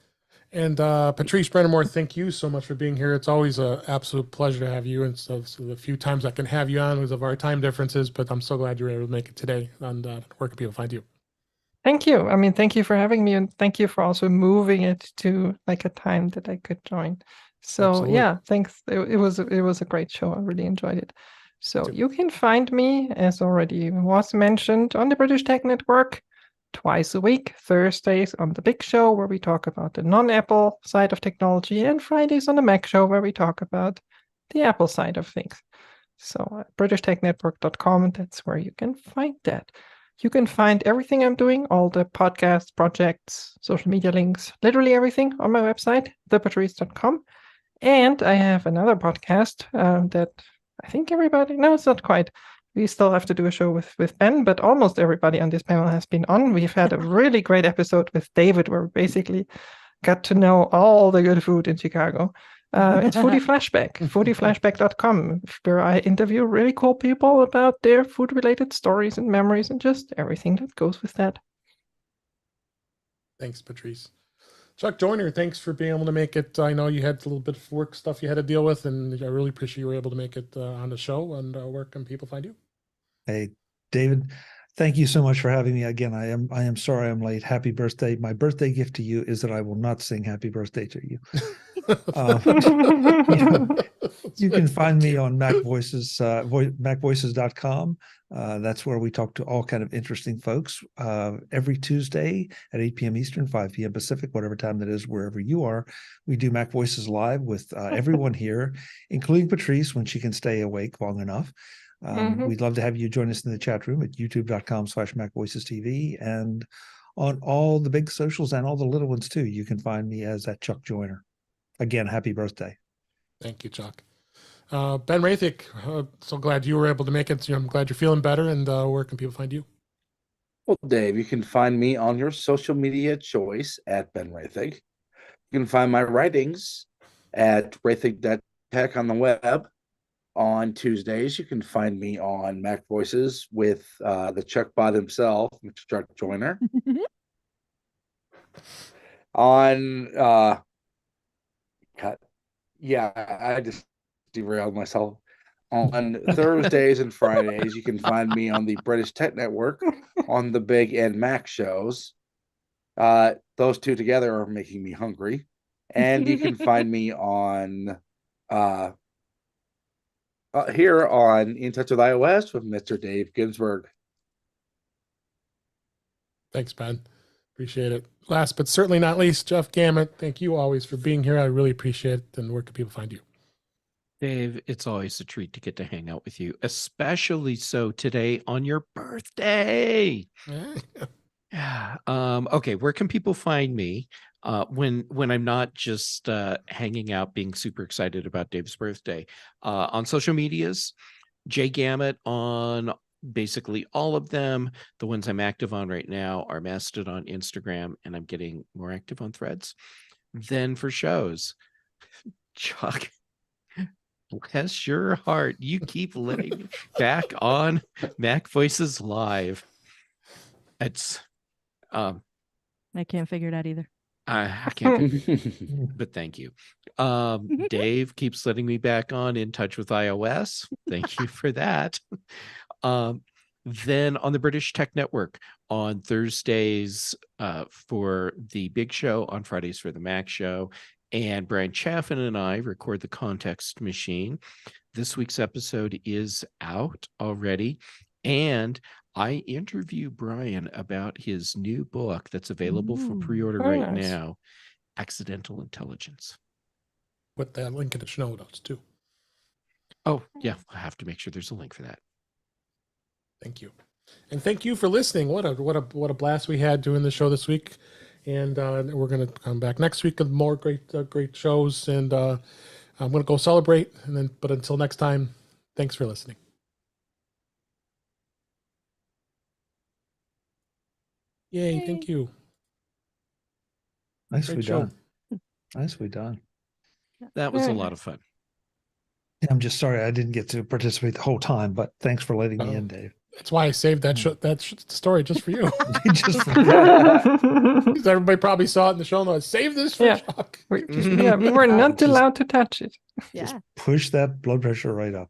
And Patrice Brennemore, thank you so much for being here. It's always an absolute pleasure to have you. And so the few times I can have you on because of our time differences, but I'm so glad you were able to make it today. And where can people find you? Thank you. I mean, thank you for having me, and thank you for also moving it to like a time that I could join. So Absolutely. yeah, thanks. It was a great show. I really enjoyed it. So too. you can find me, as already was mentioned, on the British Tech Network twice a week, Thursdays on the Big Show, where we talk about the non-Apple side of technology, and Fridays on the Mac Show, where we talk about the Apple side of things. So BritishTechNetwork.com, that's where you can find that. You can find everything I'm doing, all the podcasts, projects, social media links, literally everything on my website, thepatrice.com. And I have another podcast that I think everybody, no, it's not quite. We still have to do a show with Ben, but almost everybody on this panel has been on. We've had a really great episode with David where we basically got to know all the good food in Chicago. It's Foodie Flashback, foodieflashback.com, where I interview really cool people about their food-related stories and memories and just everything that goes with that. Thanks, Patrice. Chuck Joyner, thanks for being able to make it. I know you had a little bit of work stuff you had to deal with, and I really appreciate you were able to make it on the show. And where can people find you? Hey, David, thank you so much for having me again. I am sorry I'm late. Happy birthday. My birthday gift to you is that I will not sing happy birthday to you. You can find me on Mac Voices, macvoices.com. That's where we talk to all kind of interesting folks every Tuesday at 8 p.m. Eastern, 5 p.m. Pacific, whatever time that is, wherever you are. We do Mac Voices live with everyone here, including Patrice when she can stay awake long enough. We'd love to have you join us in the chat room at youtube.com/MacVoicesTV, and on all the big socials and all the little ones too. You can find me as at Chuck Joyner. Again, happy birthday. Thank you, Chuck. Ben Rathick, so glad you were able to make it. I'm glad you're feeling better. And where can people find you? Well, Dave, you can find me on your social media choice at Ben Rathig. You can find my writings at rathig.tech on the web. On Tuesdays, you can find me on Mac Voices with the Chuckbot himself, Mr. Chuck Joyner. On I just derailed myself. On Thursdays and Fridays, you can find me on the British Tech Network on the Big and Mac shows. Those two together are making me hungry. And you can find me on here on In Touch with iOS with Mr. Dave Ginsburg. Thanks, Ben. Appreciate it. Last but certainly not least, Jeff Gamet, thank you always for being here. I really appreciate it. And where can people find you? Dave, it's always a treat to get to hang out with you, especially so today on your birthday. Yeah. Okay, where can people find me when I'm not just hanging out being super excited about Dave's birthday? On social medias, Jay Gamet on basically all of them. The ones I'm active on right now are Mastodon, Instagram, and I'm getting more active on Threads. Then for shows, Chuck, bless your heart, you keep letting me back on Mac Voices Live. It's I can't figure it out either. I can't, but thank you. Dave keeps letting me back on In Touch with iOS. Thank you for that. Then on the British Tech Network on Thursdays for the Big Show, on Fridays for the Mac Show. And Brian Chaffin and I record the Context Machine. This week's episode is out already. And I interview Brian about his new book that's available for pre-order right nice. now, Accidental Intelligence. Put that link in the show notes too. Oh, yeah, I have to make sure there's a link for that. Thank you. And thank you for listening. What a blast we had doing the show this week. And we're going to come back next week with more great shows. And I'm going to go celebrate. But until next time, thanks for listening. Yay. Thank you. Nicely Great show. done. Nicely done. That was a Very lot nice. of fun. I'm just sorry I didn't get to participate the whole time, but thanks for letting me in, Dave. That's why I saved that story just for you. Just for Because everybody probably saw it in the show notes. Save this for Yeah. Chuck. we were not Just- allowed to touch it. Yeah. push that blood pressure right up.